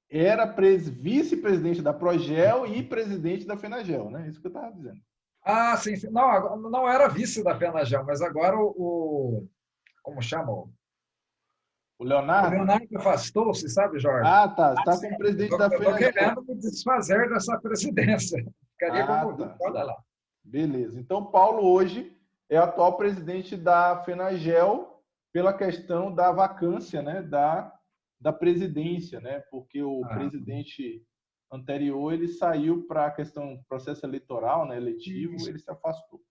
era vice-presidente da Progel e presidente da FENAGEL, né? Isso que eu estava dizendo. Ah, sim, sim. Não era vice da FENAGEL, mas agora como chama? O Leonardo? O Leonardo afastou-se, sabe, Jorge? Ah, tá. Está como presidente da FENAGEL. Estou querendo me desfazer dessa presidência. Ficaria como vice, olha lá. Beleza. Então, Paulo hoje é atual presidente da FENAGEL pela questão da vacância, né, da presidência, né, porque o presidente anterior ele saiu para a questão do processo eleitoral, né, eletivo, ele se afastou.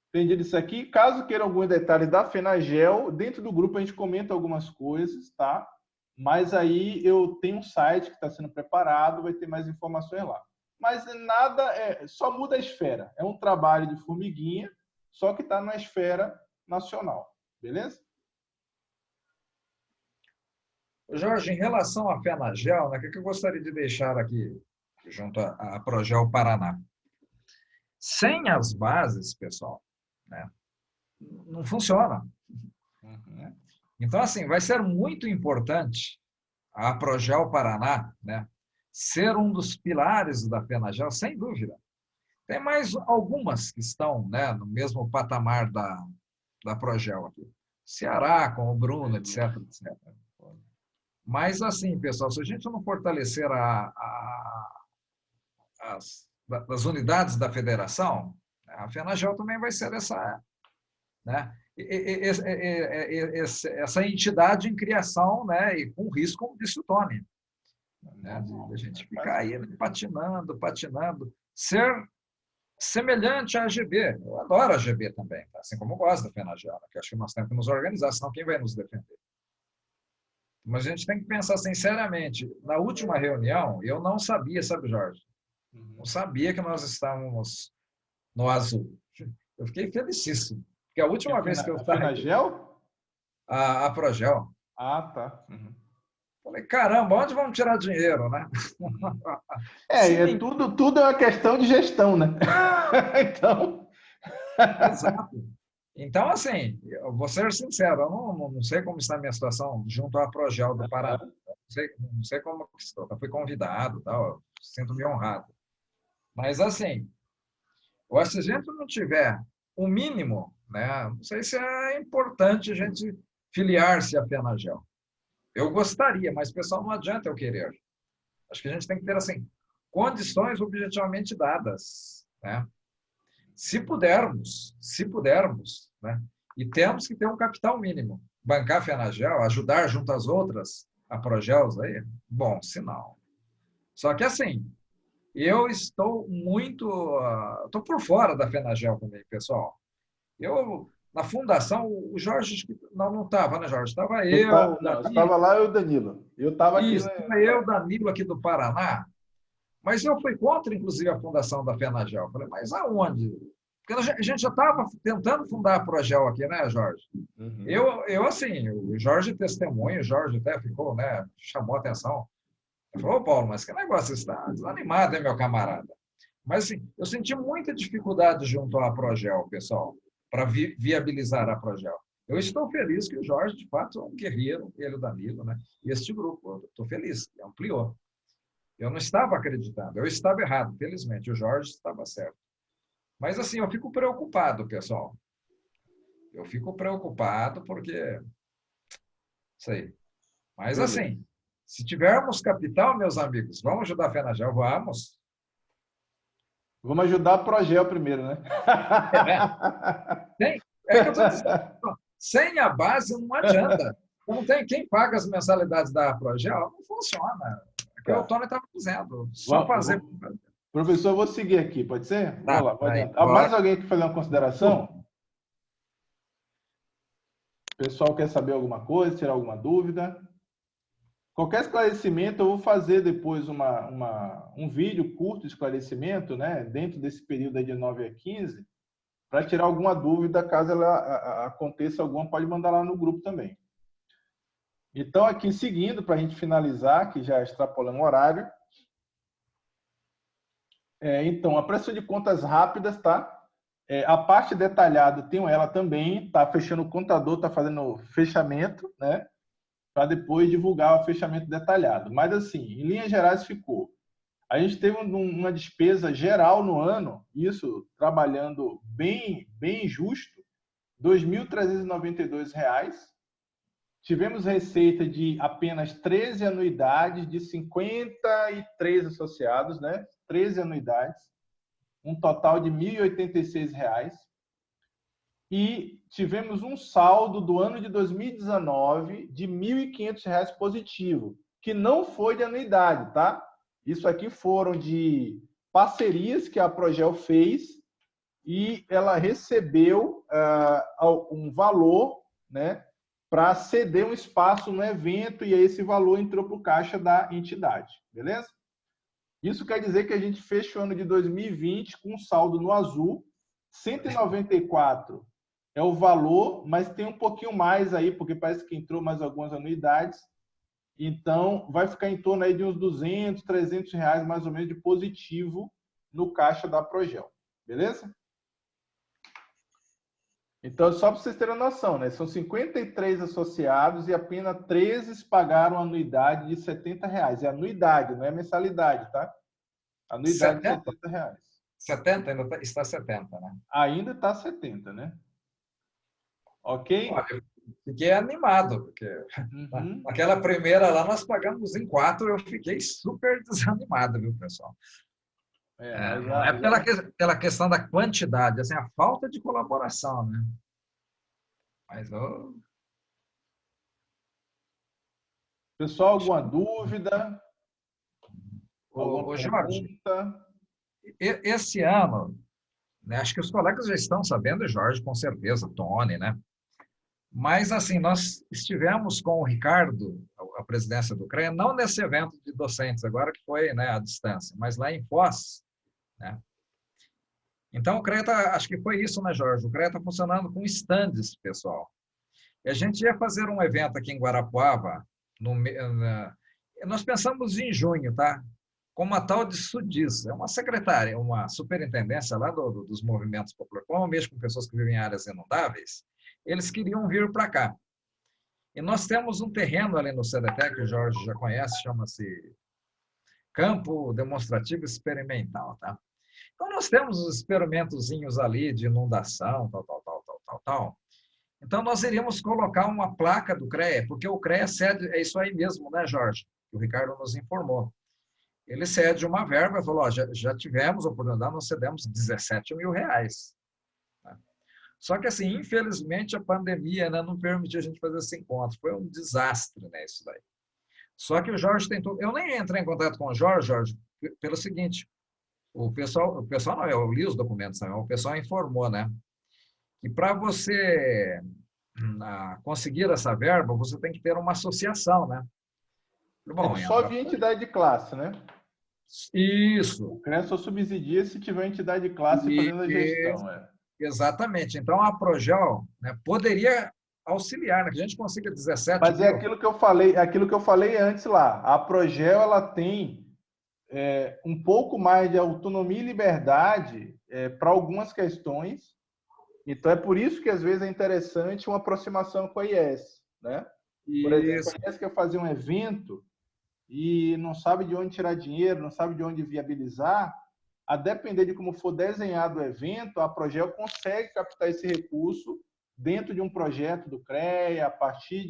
Entendido isso aqui? Caso queira algum detalhe da FENAGEL, dentro do grupo a gente comenta algumas coisas, tá? Mas aí eu tenho um site que está sendo preparado, vai ter mais informações lá. Mas nada, só muda a esfera. É um trabalho de formiguinha, só que está na esfera nacional. Beleza? Jorge, em relação à FENAGEL, né, o que eu gostaria de deixar aqui, junto à Progel Paraná? Sem as bases, pessoal, né, não funciona. Então, assim, vai ser muito importante a Progel Paraná, né, ser um dos pilares da FENAGEL, sem dúvida. Tem mais algumas que estão, né, no mesmo patamar da Progel aqui. Ceará, com o Bruno, etc, etc. Mas, assim, pessoal, se a gente não fortalecer as unidades da federação, a FENAGEL também vai ser essa, né, essa entidade em criação, né, e com risco, como disse o Tony, né, de a gente ficar aí patinando, ser semelhante à AGB. Eu adoro a AGB também, tá? Assim como eu gosto da FENAGEL, que acho que nós temos que nos organizar, senão quem vai nos defender? Mas a gente tem que pensar sinceramente. Na última reunião, eu não sabia, sabe, Jorge? Não sabia que nós estávamos no azul. Eu fiquei felicíssimo. Porque a última vez que eu estava... A FENAGEL? A Progel. Ah, tá. Falei, caramba, onde vamos tirar dinheiro, né? Tudo é uma questão de gestão, né? Então... Exato. Então, assim, eu vou ser sincero, eu não sei como está a minha situação junto à Progel do Paraná. Não sei como estou. Eu fui convidado, tal, sinto-me honrado. Mas, assim, eu acho que se a gente não tiver o mínimo, né, não sei se é importante a gente filiar-se à FENAGEL. Eu gostaria, mas, pessoal, não adianta eu querer. Acho que a gente tem que ter, assim, condições objetivamente dadas, né? Se pudermos, né? E temos que ter um capital mínimo. Bancar a FENAGEL, ajudar junto às outras, a Progels aí, bom sinal. Só que assim, eu estou estou por fora da FENAGEL também, pessoal. Na fundação, o Jorge não estava, né, Jorge? Estava eu. Estava lá eu e o Danilo. Eu estava aqui. Estava eu, Danilo, aqui do Paraná. Mas eu fui contra, inclusive, a fundação da FENAGEL. Falei, mas aonde? Porque a gente já estava tentando fundar a Progel aqui, né, Jorge? Eu assim, o Jorge testemunha, o Jorge até ficou, né, chamou a atenção. Ele falou, Paulo, mas que negócio, você está desanimado, hein, meu camarada? Mas, assim, eu senti muita dificuldade junto à Progel, pessoal, para viabilizar a Progel. Eu estou feliz que o Jorge, de fato, é um guerreiro, ele e o Danilo, né? E este grupo, eu estou feliz, ampliou. Eu não estava acreditando, eu estava errado, felizmente, o Jorge estava certo. Mas, assim, eu fico preocupado, pessoal. Eu fico preocupado porque... Sei. Mas, assim, se tivermos capital, meus amigos, vamos ajudar a FENAGEL? Vamos. Vamos ajudar a Progel primeiro, né? Que eu estou dizendo. Sem a base não adianta. Não tem quem paga as mensalidades da Progel, não funciona. É o que o Tony estava dizendo. Só fazer. Professor, eu vou seguir aqui, pode ser? Tá, vamos lá, pode. Mais alguém que fazer uma consideração? O pessoal quer saber alguma coisa, tirar alguma dúvida? Qualquer esclarecimento, eu vou fazer depois um vídeo curto de esclarecimento, né, dentro desse período aí de 9 a 15, para tirar alguma dúvida, caso ela aconteça alguma, pode mandar lá no grupo também. Então, aqui seguindo, para a gente finalizar, que já extrapolamos o horário. Então, a prestação de contas rápidas, tá? A parte detalhada, tenho ela também, tá fechando o contador, tá fazendo fechamento, né? Para depois divulgar o fechamento detalhado. Mas, assim, em linhas gerais ficou. A gente teve uma despesa geral no ano, isso trabalhando bem justo, R$ 2.392. Tivemos receita de apenas 13 anuidades de 53 associados, né? 13 anuidades, um total de R$ 1.086. e tivemos um saldo do ano de 2019 de R$ 1.500 positivo, que não foi de anuidade, tá? Isso aqui foram de parcerias que a Progel fez e ela recebeu um valor, né, para ceder um espaço no evento, e aí esse valor entrou para o caixa da entidade, beleza? Isso quer dizer que a gente fecha o ano de 2020 com um saldo no azul, 194 é o valor, mas tem um pouquinho mais aí, porque parece que entrou mais algumas anuidades. Então, vai ficar em torno aí de uns 200, 300 reais, mais ou menos, de positivo no caixa da Progel. Beleza? Então, só para vocês terem noção, né? São 53 associados e apenas 13 pagaram anuidade de R$ 70. É anuidade, não é mensalidade, tá? Anuidade de R$ 70. 70? Ainda está 70, né? Ainda está 70, né? Ok? Olha, eu fiquei animado, porque naquela primeira lá nós pagamos em 4, eu fiquei super desanimado, viu, pessoal? Não é pela questão da quantidade, assim, a falta de colaboração, né? Mas pessoal, alguma dúvida? Ô, Jorge, esse ano, né, acho que os colegas já estão sabendo, Jorge, com certeza, Tony, né? Mas, assim, nós estivemos com o Ricardo, a presidência do CREA, não nesse evento de docentes agora, que foi, né, à distância, mas lá em Foz, né? Então, o CREA, acho que foi isso, né, Jorge? O CREA está funcionando com estandes, pessoal. E a gente ia fazer um evento aqui em Guarapuava, nós pensamos em junho, tá? Com uma tal de SUDIS, é uma secretária, uma superintendência lá dos movimentos populares, como mesmo com pessoas que vivem em áreas inundáveis, eles queriam vir para cá. E nós temos um terreno ali no CDT, que o Jorge já conhece, chama-se Campo Demonstrativo Experimental, tá? Então, nós temos os experimentozinhos ali de inundação, tal. Então, nós iríamos colocar uma placa do CREA, porque o CREA cede, é isso aí mesmo, né, Jorge? Que o Ricardo nos informou. Ele cede uma verba e falou, ó, já tivemos a oportunidade, nós cedemos R$17 mil. Tá? Só que, assim, infelizmente, a pandemia, né, não permitiu a gente fazer esse encontro. Foi um desastre, né, isso daí. Só que o Jorge tentou... Eu nem entrei em contato com o Jorge, pelo seguinte, o pessoal não, eu li os documentos, né, o pessoal informou, né, que para você conseguir essa verba, você tem que ter uma associação, né? Bom, só via entidade de classe, né? Isso. O CREA só subsidia se tiver entidade de classe fazendo a gestão. Exatamente. Então, a Progel, né, poderia auxiliar, né, que a gente consiga 17 Mas mil. É aquilo que eu falei antes lá. A Progel, ela tem um pouco mais de autonomia e liberdade para algumas questões. Então, é por isso que, às vezes, é interessante uma aproximação com a IES, né? Por exemplo, a IES quer fazer um evento e não sabe de onde tirar dinheiro, não sabe de onde viabilizar, a depender de como for desenhado o evento, a Progel consegue captar esse recurso dentro de um projeto do CREA, a partir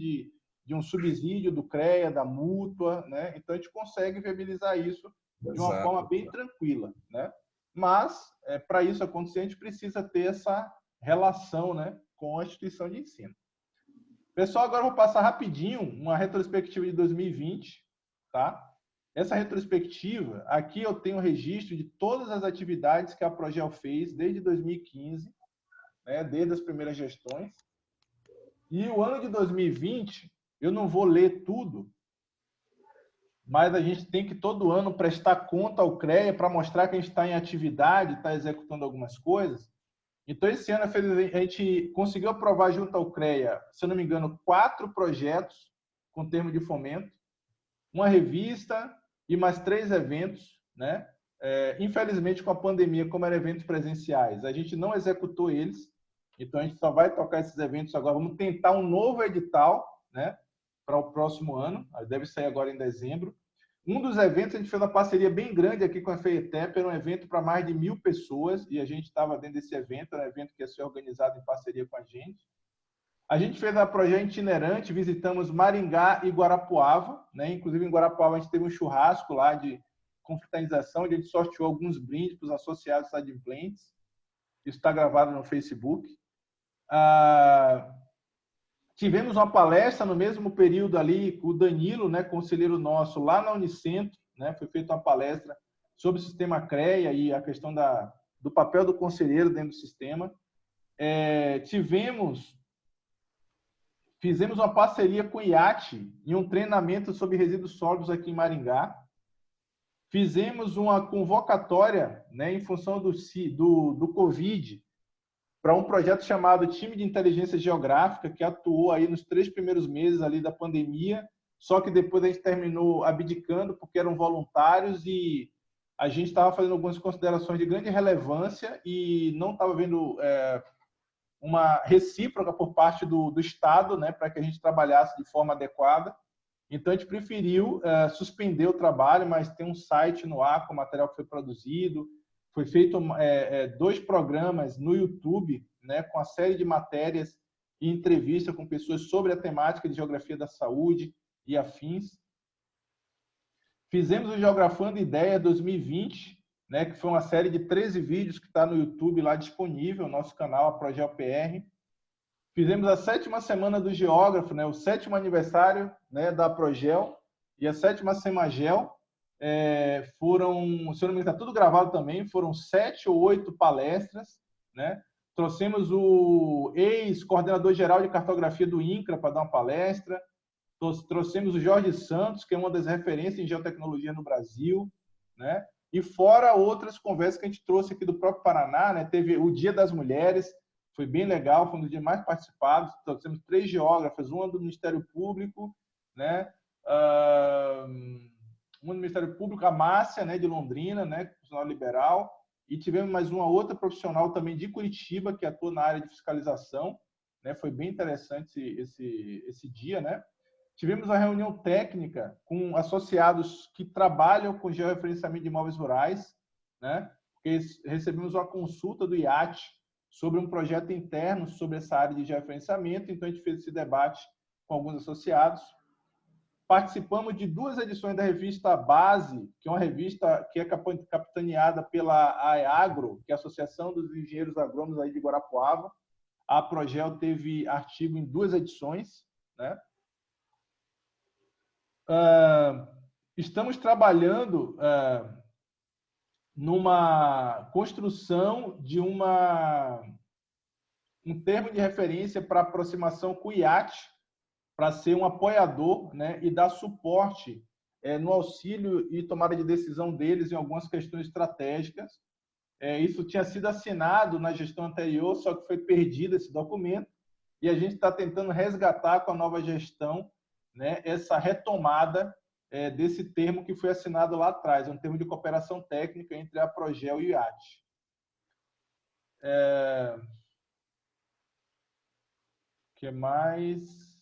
de um subsídio do CREA, da mútua, né? Então, a gente consegue viabilizar isso de uma forma bem tranquila, né? Mas, para isso acontecer, a gente precisa ter essa relação, né, com a instituição de ensino. Pessoal, agora eu vou passar rapidinho uma retrospectiva de 2020, tá? Essa retrospectiva, aqui eu tenho registro de todas as atividades que a Progel fez desde 2015, né, desde as primeiras gestões. E o ano de 2020, eu não vou ler tudo, mas a gente tem que todo ano prestar conta ao CREA para mostrar que a gente está em atividade, está executando algumas coisas. Então, esse ano, a gente conseguiu aprovar junto ao CREA, se eu não me engano, 4 projetos com termo de fomento, uma revista e mais 3 eventos, né? Infelizmente, com a pandemia, como eram eventos presenciais, a gente não executou eles, então a gente só vai tocar esses eventos agora. Vamos tentar um novo edital, né, para o próximo ano, deve sair agora em dezembro. Um dos eventos, a gente fez uma parceria bem grande aqui com a FEIETEP, era um evento para mais de 1.000 pessoas, e a gente estava dentro desse evento, era um evento que ia ser organizado em parceria com a gente. A gente fez a projeto itinerante, visitamos Maringá e Guarapuava, né? Inclusive em Guarapuava a gente teve um churrasco lá de confraternização, onde a gente sorteou alguns brindes para os associados adimplentes. Isso está gravado no Facebook. Tivemos uma palestra no mesmo período ali com o Danilo, né, conselheiro nosso, lá na Unicentro, né, foi feita uma palestra sobre o sistema CREA e a questão do papel do conselheiro dentro do sistema. Fizemos uma parceria com o IAT em um treinamento sobre resíduos sólidos aqui em Maringá. Fizemos uma convocatória, né, em função do Covid, para um projeto chamado Time de Inteligência Geográfica, que atuou aí nos 3 primeiros meses ali da pandemia, só que depois a gente terminou abdicando, porque eram voluntários e a gente estava fazendo algumas considerações de grande relevância e não estava vendo uma recíproca por parte do Estado, né, para que a gente trabalhasse de forma adequada. Então, a gente preferiu suspender o trabalho, mas tem um site no ar com o material que foi produzido. Foi feito 2 programas no YouTube, né, com a série de matérias e entrevista com pessoas sobre a temática de geografia da saúde e afins. Fizemos o Geografando Ideia 2020, né, que foi uma série de 13 vídeos que está no YouTube lá disponível, no nosso canal, a Progel PR. Fizemos a 7ª Semana do Geógrafo, né, o 7º aniversário, né, da Progel, e a 7ª Semagel. Foram, se eu não me engano, está tudo gravado também, foram 7 ou 8 palestras, né? Trouxemos o ex-coordenador-geral de cartografia do INCRA para dar uma palestra, trouxemos o Jorge Santos, que é uma das referências em geotecnologia no Brasil, né? E fora outras conversas que a gente trouxe aqui do próprio Paraná, né? Teve o Dia das Mulheres, foi bem legal, foi um dos dias mais participados, trouxemos 3 geógrafas, uma do Ministério Público, né? Uma do Ministério Público, a Márcia, né, de Londrina, né, profissional liberal, e tivemos mais uma outra profissional também de Curitiba, que atua na área de fiscalização, né, foi bem interessante esse dia, né. Tivemos uma reunião técnica com associados que trabalham com georreferenciamento de imóveis rurais, né, porque recebemos uma consulta do IAT sobre um projeto interno sobre essa área de georreferenciamento, então a gente fez esse debate com alguns associados. Participamos de 2 edições da revista Base, que é uma revista que é capitaneada pela AEAGRO, que é a Associação dos Engenheiros Agrônomos aí de Guarapuava. A Progel teve artigo em 2 edições, né? Estamos trabalhando numa construção de um termo de referência para aproximação com o IAT, para ser um apoiador, né, e dar suporte no auxílio e tomada de decisão deles em algumas questões estratégicas. Isso tinha sido assinado na gestão anterior, só que foi perdido esse documento, e a gente está tentando resgatar com a nova gestão, né, essa retomada desse termo que foi assinado lá atrás, um termo de cooperação técnica entre a Progel e o IAT. O que mais?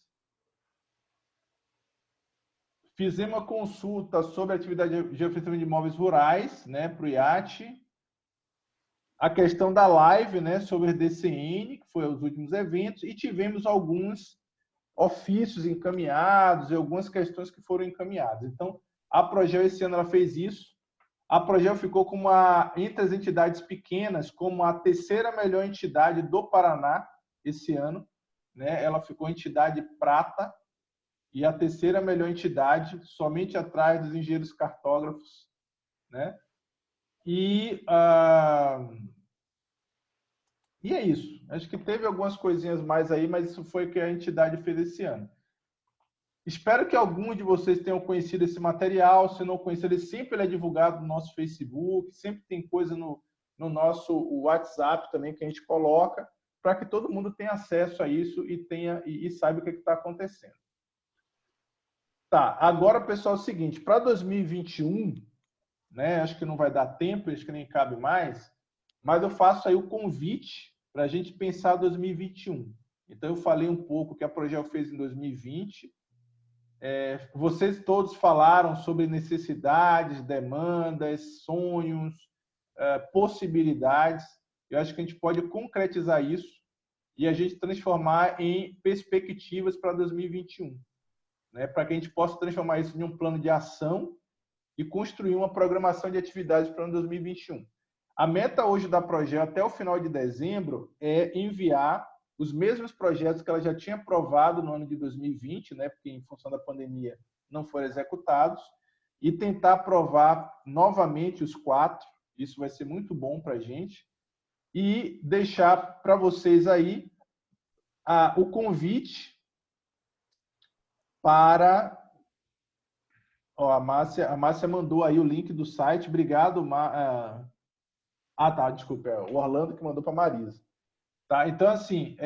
Fizemos uma consulta sobre a atividade de georreferenciamento de imóveis rurais, né, para o IAT. A questão da live, né, sobre a DCN, que foi os últimos eventos, e tivemos alguns ofícios encaminhados e algumas questões que foram encaminhadas. Então, a Progel esse ano ela fez isso. A Progel ficou entre as entidades pequenas como a 3ª melhor entidade do Paraná esse ano, né? Ela ficou entidade prata e a 3ª melhor entidade, somente atrás dos engenheiros cartógrafos, né? E é isso. Acho que teve algumas coisinhas mais aí, mas isso foi o que a entidade fez esse ano. Espero que alguns de vocês tenham conhecido esse material. Se não conheceram, sempre ele é divulgado no nosso Facebook, sempre tem coisa no nosso WhatsApp também que a gente coloca, para que todo mundo tenha acesso a isso e saiba o que está acontecendo. Tá, agora, pessoal, é o seguinte, para 2021, né, acho que não vai dar tempo, acho que nem cabe mais, mas eu faço aí o convite para a gente pensar 2021. Então, eu falei um pouco o que a Progel fez em 2020. Vocês todos falaram sobre necessidades, demandas, sonhos, possibilidades. Eu acho que a gente pode concretizar isso e a gente transformar em perspectivas para 2021. Né, para que a gente possa transformar isso em um plano de ação e construir uma programação de atividades para o ano 2021. A meta hoje da Progel, até o final de dezembro, é enviar os mesmos projetos que ela já tinha aprovado no ano de 2020, né, porque em função da pandemia não foram executados, e tentar aprovar novamente os 4. Isso vai ser muito bom para a gente. E deixar para vocês aí o convite para... a Márcia mandou aí o link do site. Obrigado, desculpa. O Orlando que mandou para a Marisa. Tá? Então, assim,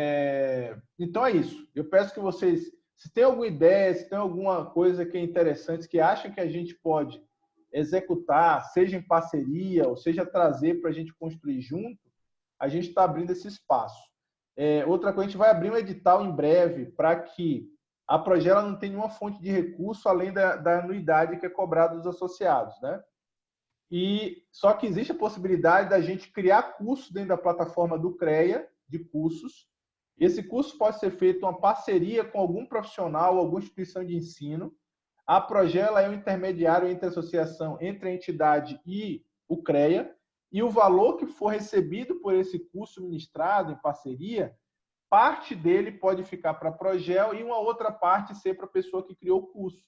então é isso. Eu peço que vocês, se tem alguma ideia, se tem alguma coisa que é interessante, que acham que a gente pode executar, seja em parceria, ou seja, trazer para a gente construir junto, a gente está abrindo esse espaço. Outra coisa, a gente vai abrir um edital em breve para que a Progel não tenha nenhuma fonte de recurso além da anuidade que é cobrada dos associados, né? Só que existe a possibilidade da gente criar cursos dentro da plataforma do CREA, de cursos. Esse curso pode ser feito uma parceria com algum profissional, alguma instituição de ensino. A Progel é um intermediário entre a associação, entre a entidade e o CREA, e o valor que for recebido por esse curso ministrado em parceria, parte dele pode ficar para a Progel e uma outra parte ser para a pessoa que criou o curso.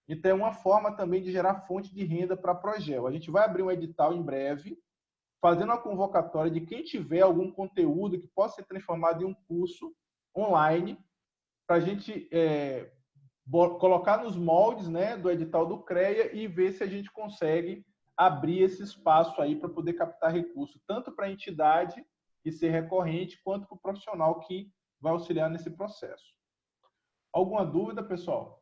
Então, é uma forma também de gerar fonte de renda para a Progel. A gente vai abrir um edital em breve, fazendo uma convocatória de quem tiver algum conteúdo que possa ser transformado em um curso online, para a gente colocar nos moldes, né, do edital do CREA e ver se a gente consegue abrir esse espaço aí para poder captar recurso, tanto para a entidade e ser recorrente, quanto para o profissional que vai auxiliar nesse processo. Alguma dúvida, pessoal?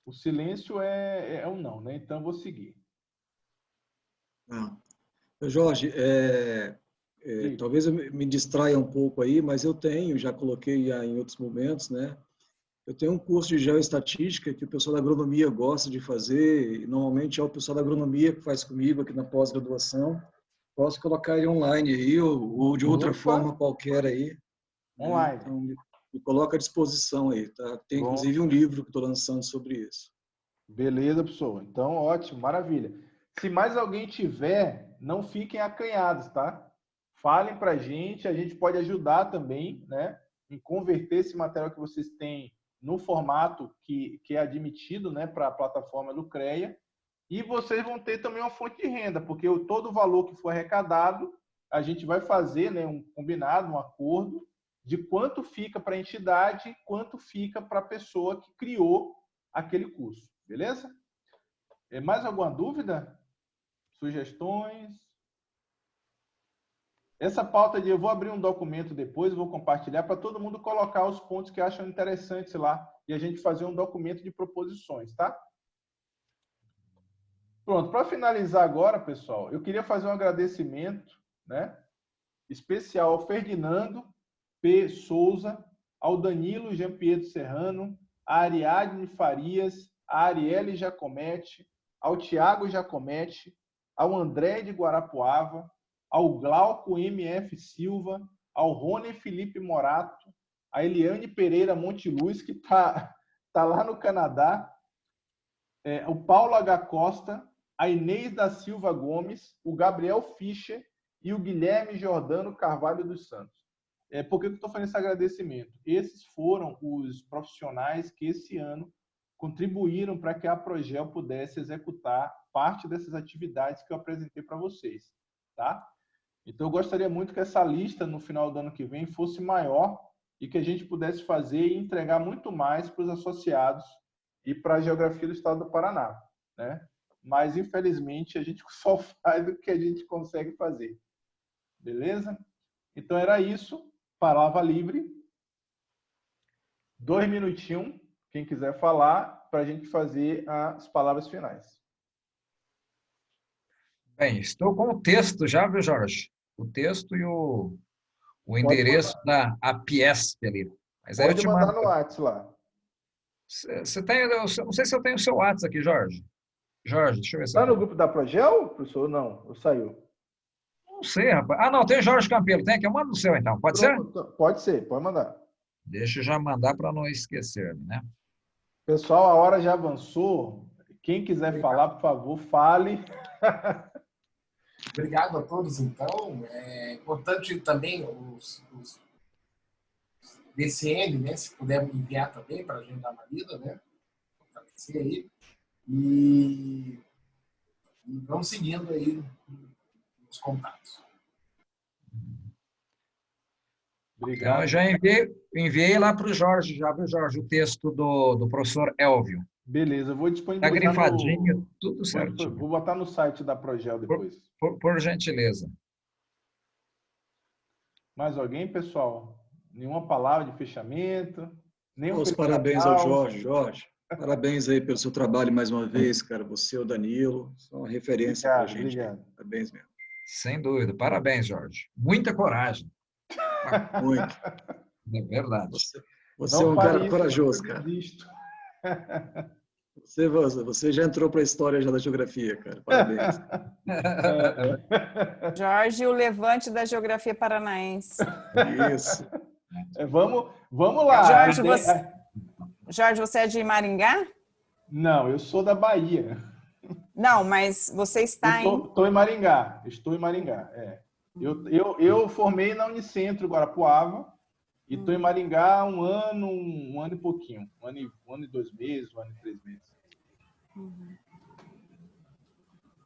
O silêncio é um não, né? Então, eu vou seguir. Jorge, talvez eu me distraia um pouco aí, mas eu já coloquei em outros momentos, né? Eu tenho um curso de geoestatística que o pessoal da agronomia gosta de fazer, e normalmente é o pessoal da agronomia que faz comigo aqui na pós-graduação. Posso colocar ele online aí, ou de outra forma qualquer aí. Online. Então, me coloca à disposição aí, tá? Tem inclusive um livro que estou lançando sobre isso. Beleza, pessoal. Então, ótimo, maravilha. Se mais alguém tiver, não fiquem acanhados, tá? Falem para a gente pode ajudar também, né, em converter esse material que vocês têm no formato que é admitido, né, para a plataforma do CREA, e vocês vão ter também uma fonte de renda, porque todo o valor que for arrecadado, a gente vai fazer, né, um combinado, um acordo de quanto fica para a entidade, quanto fica para a pessoa que criou aquele curso, beleza? Mais alguma dúvida? Sugestões? Essa pauta eu vou abrir um documento depois, vou compartilhar para todo mundo colocar os pontos que acham interessantes lá e a gente fazer um documento de proposições, tá? Pronto, para finalizar agora, pessoal, eu queria fazer um agradecimento, né, especial ao Ferdinando P. Souza, ao Danilo Jean Pietro Serrano, a Ariadne Farias, a Arielle Jacomete, ao Tiago Jacomete, ao André de Guarapuava, ao Glauco MF Silva, ao Rony Felipe Morato, a Eliane Pereira Monteluz, que tá lá no Canadá, o Paulo H. Costa, a Inês da Silva Gomes, o Gabriel Fischer e o Guilherme Jordano Carvalho dos Santos. Por que eu estou fazendo esse agradecimento? Esses foram os profissionais que esse ano contribuíram para que a Progel pudesse executar parte dessas atividades que eu apresentei para vocês, tá? Então, eu gostaria muito que essa lista, no final do ano que vem, fosse maior e que a gente pudesse fazer e entregar muito mais para os associados e para a geografia do estado do Paraná, né? Mas, infelizmente, a gente só faz o que a gente consegue fazer. Beleza? Então, era isso. Palavra livre. 2 minutinhos, quem quiser falar, para a gente fazer as palavras finais. Bem, estou com o texto já, viu, Jorge? O texto e o endereço da APIESP ali. Mas pode mandar no WhatsApp lá. Você tem, eu não sei se eu tenho o seu WhatsApp aqui, Jorge. Jorge, deixa eu ver se está no grupo da Progel, professor? Não, ou saiu? Não sei, rapaz. Ah, não, tem Jorge Campelo. Tem aqui, eu mando no seu, então. Pode ser? Pode ser, pode mandar. Deixa eu já mandar para não esquecer, né? Pessoal, a hora já avançou. Quem quiser falar, por favor, fale. Obrigado a todos, então. É importante também os DCN, né? Se puder me enviar também para a gente dar uma lida, né? Agradecer aí. E vamos seguindo aí os contatos. Obrigado. Então, eu já enviei lá para o Jorge, já viu, Jorge, o texto do professor Elvio. Beleza, eu vou Está disponibilizar grifadinho, tudo certinho. Vou botar no site da Progel depois. Por gentileza. Mais alguém, pessoal? Nenhuma palavra de fechamento? Os parabéns ao Jorge. Jorge, parabéns aí pelo seu trabalho mais uma vez, cara. Você e o Danilo são uma referência para a gente. Obrigado. Parabéns mesmo. Sem dúvida. Parabéns, Jorge. Muita coragem. Muito. É verdade. Você é um cara corajoso, cara. Você já entrou para a história já da geografia, cara. Parabéns. Jorge, o levante da geografia paranaense. Isso. Vamos lá. Jorge, você é de Maringá? Não, eu sou da Bahia. Não, mas você está Estou em Maringá. Estou em Maringá. Eu formei na Unicentro Guarapuava e estou em Maringá há um ano e pouquinho. Um ano e 2 meses, 1 ano e 3 meses.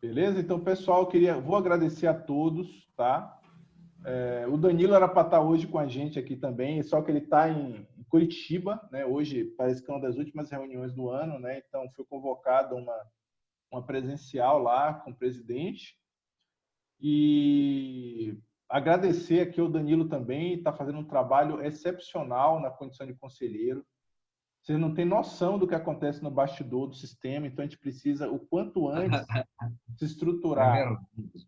Beleza? Então, pessoal, vou agradecer a todos, tá? O Danilo era para estar hoje com a gente aqui também, só que ele está em Curitiba, né? Hoje parece que é uma das últimas reuniões do ano, né? Então, foi convocada uma presencial lá com o presidente. E agradecer aqui ao Danilo também, está fazendo um trabalho excepcional na condição de conselheiro. Você não tem noção do que acontece no bastidor do sistema, então a gente precisa, o quanto antes, se estruturar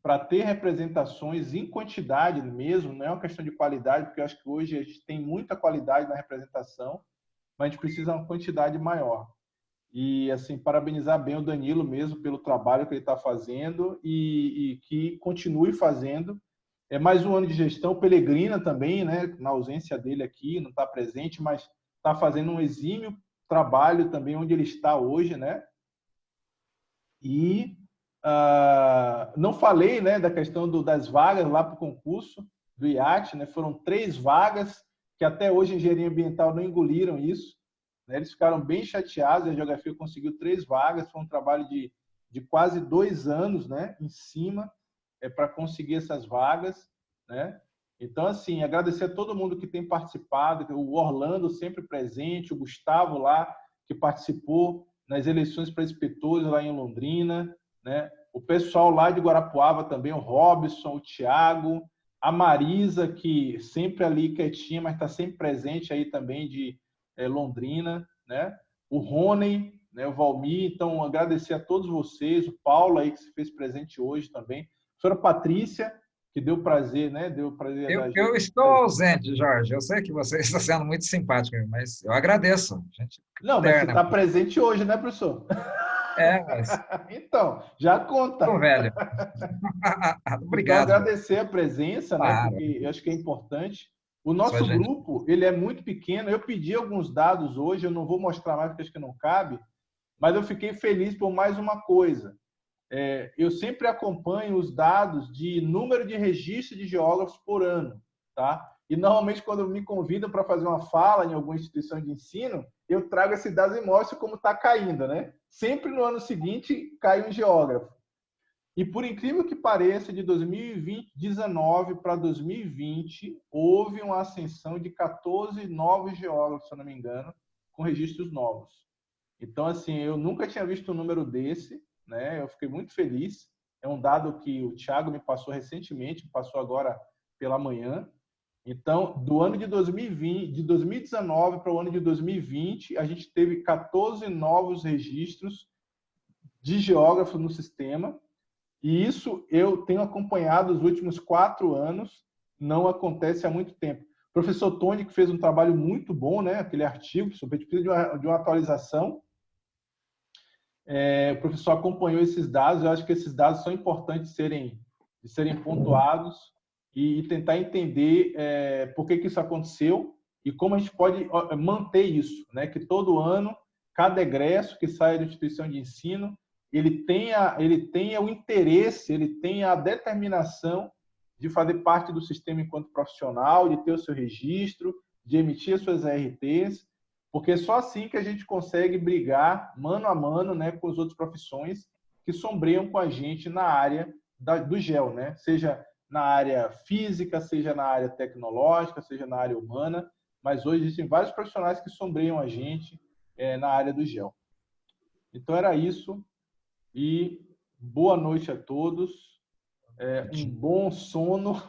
para ter representações em quantidade mesmo, não é uma questão de qualidade, porque eu acho que hoje a gente tem muita qualidade na representação, mas a gente precisa de uma quantidade maior. E, assim, parabenizar bem o Danilo mesmo pelo trabalho que ele está fazendo e que continue fazendo. É mais um ano de gestão. Pelegrina também, né? Na ausência dele aqui, não está presente, mas está fazendo um exímio trabalho também onde ele está hoje, né? E não falei, né, da questão das vagas lá para o concurso do IAT, né? Foram 3 vagas que até hoje a engenharia ambiental não engoliram isso. Eles ficaram bem chateados, a geografia conseguiu 3 vagas, foi um trabalho de quase 2 anos, né, em cima, para conseguir essas vagas, né? Então, assim, agradecer a todo mundo que tem participado, o Orlando sempre presente, o Gustavo lá, que participou nas eleições para inspetores lá em Londrina, né? O pessoal lá de Guarapuava também, o Robson, o Thiago, a Marisa, que sempre ali quietinha, mas está sempre presente aí também de Londrina, né? O Rony, né? O Valmir. Então, agradecer a todos vocês, o Paulo aí que se fez presente hoje também, a professora Patrícia, que deu prazer, né? Deu prazer. Eu estou ausente, Jorge. Eu sei que você está sendo muito simpático, mas eu agradeço. Não, mas você está presente hoje, né, professor? Mas... Então, já conta. Tô velho. Obrigado. Então, agradecer a presença, né? Porque eu acho que é importante. O nosso grupo, ele é muito pequeno. Eu pedi alguns dados hoje, eu não vou mostrar mais porque acho que não cabe, mas eu fiquei feliz por mais uma coisa. Eu sempre acompanho os dados de número de registro de geógrafos por ano, tá? E normalmente quando me convidam para fazer uma fala em alguma instituição de ensino, eu trago esses dados e mostro como está caindo, né? Sempre no ano seguinte cai um geógrafo. E por incrível que pareça, de 2019 para 2020, houve uma ascensão de 14 novos geógrafos, se eu não me engano, com registros novos. Então, assim, eu nunca tinha visto um número desse, né? Eu fiquei muito feliz. É um dado que o Thiago me passou recentemente, passou agora pela manhã. Então, do ano de 2020, de 2019 para o ano de 2020, a gente teve 14 novos registros de geógrafos no sistema. E isso eu tenho acompanhado os últimos 4 anos, não acontece há muito tempo. O professor Tony, que fez um trabalho muito bom, né? Aquele artigo, a gente precisa de uma atualização. O professor acompanhou esses dados, eu acho que esses dados são importantes de serem pontuados e tentar entender por que isso aconteceu e como a gente pode manter isso, né? Que todo ano, cada egresso que sai da instituição de ensino, ele tenha o interesse, ele tenha a determinação de fazer parte do sistema enquanto profissional, de ter o seu registro, de emitir as suas ARTs, porque só assim que a gente consegue brigar mano a mano, né, com as outras profissões que sombreiam com a gente na área do GEL, né? Seja na área física, seja na área tecnológica, seja na área humana, mas hoje existem vários profissionais que sombreiam a gente na área do GEL. Então era isso, e boa noite a todos, um bom sono.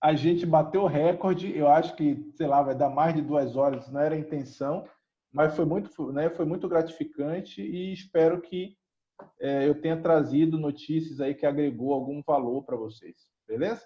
A gente bateu o recorde, eu acho que, sei lá, vai dar mais de 2 horas, não era a intenção, mas foi muito gratificante e espero que eu tenha trazido notícias aí que agregou algum valor para vocês. Beleza?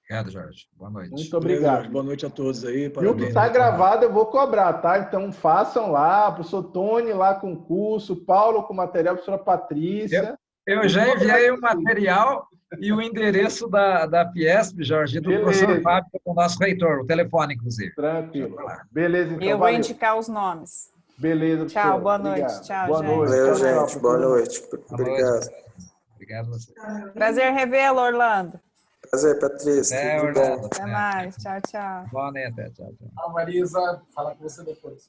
Obrigado, Jorge. Boa noite. Muito obrigado. Boa noite a todos aí. E o que está gravado eu vou cobrar, tá? Então façam lá, professor Tony lá com o curso, Paulo com material, professora Patrícia. Eu já enviei o material e o endereço da Fiesp, Jorge, do professor Fábio, com o nosso reitor, o telefone, inclusive. Tranquilo. Beleza, então. Eu vou indicar os nomes. Beleza, professor. Tchau, boa noite. Obrigado. Tchau, boa gente. noite. Valeu, Tchau, gente. Boa noite. Obrigado. Obrigado a você. Prazer revê-lo, Orlando. Prazer, Patrícia. Tudo Orlando. Até mais. Tchau, tchau. Boa noite. Tchau, tchau. A Marisa, fala com você depois.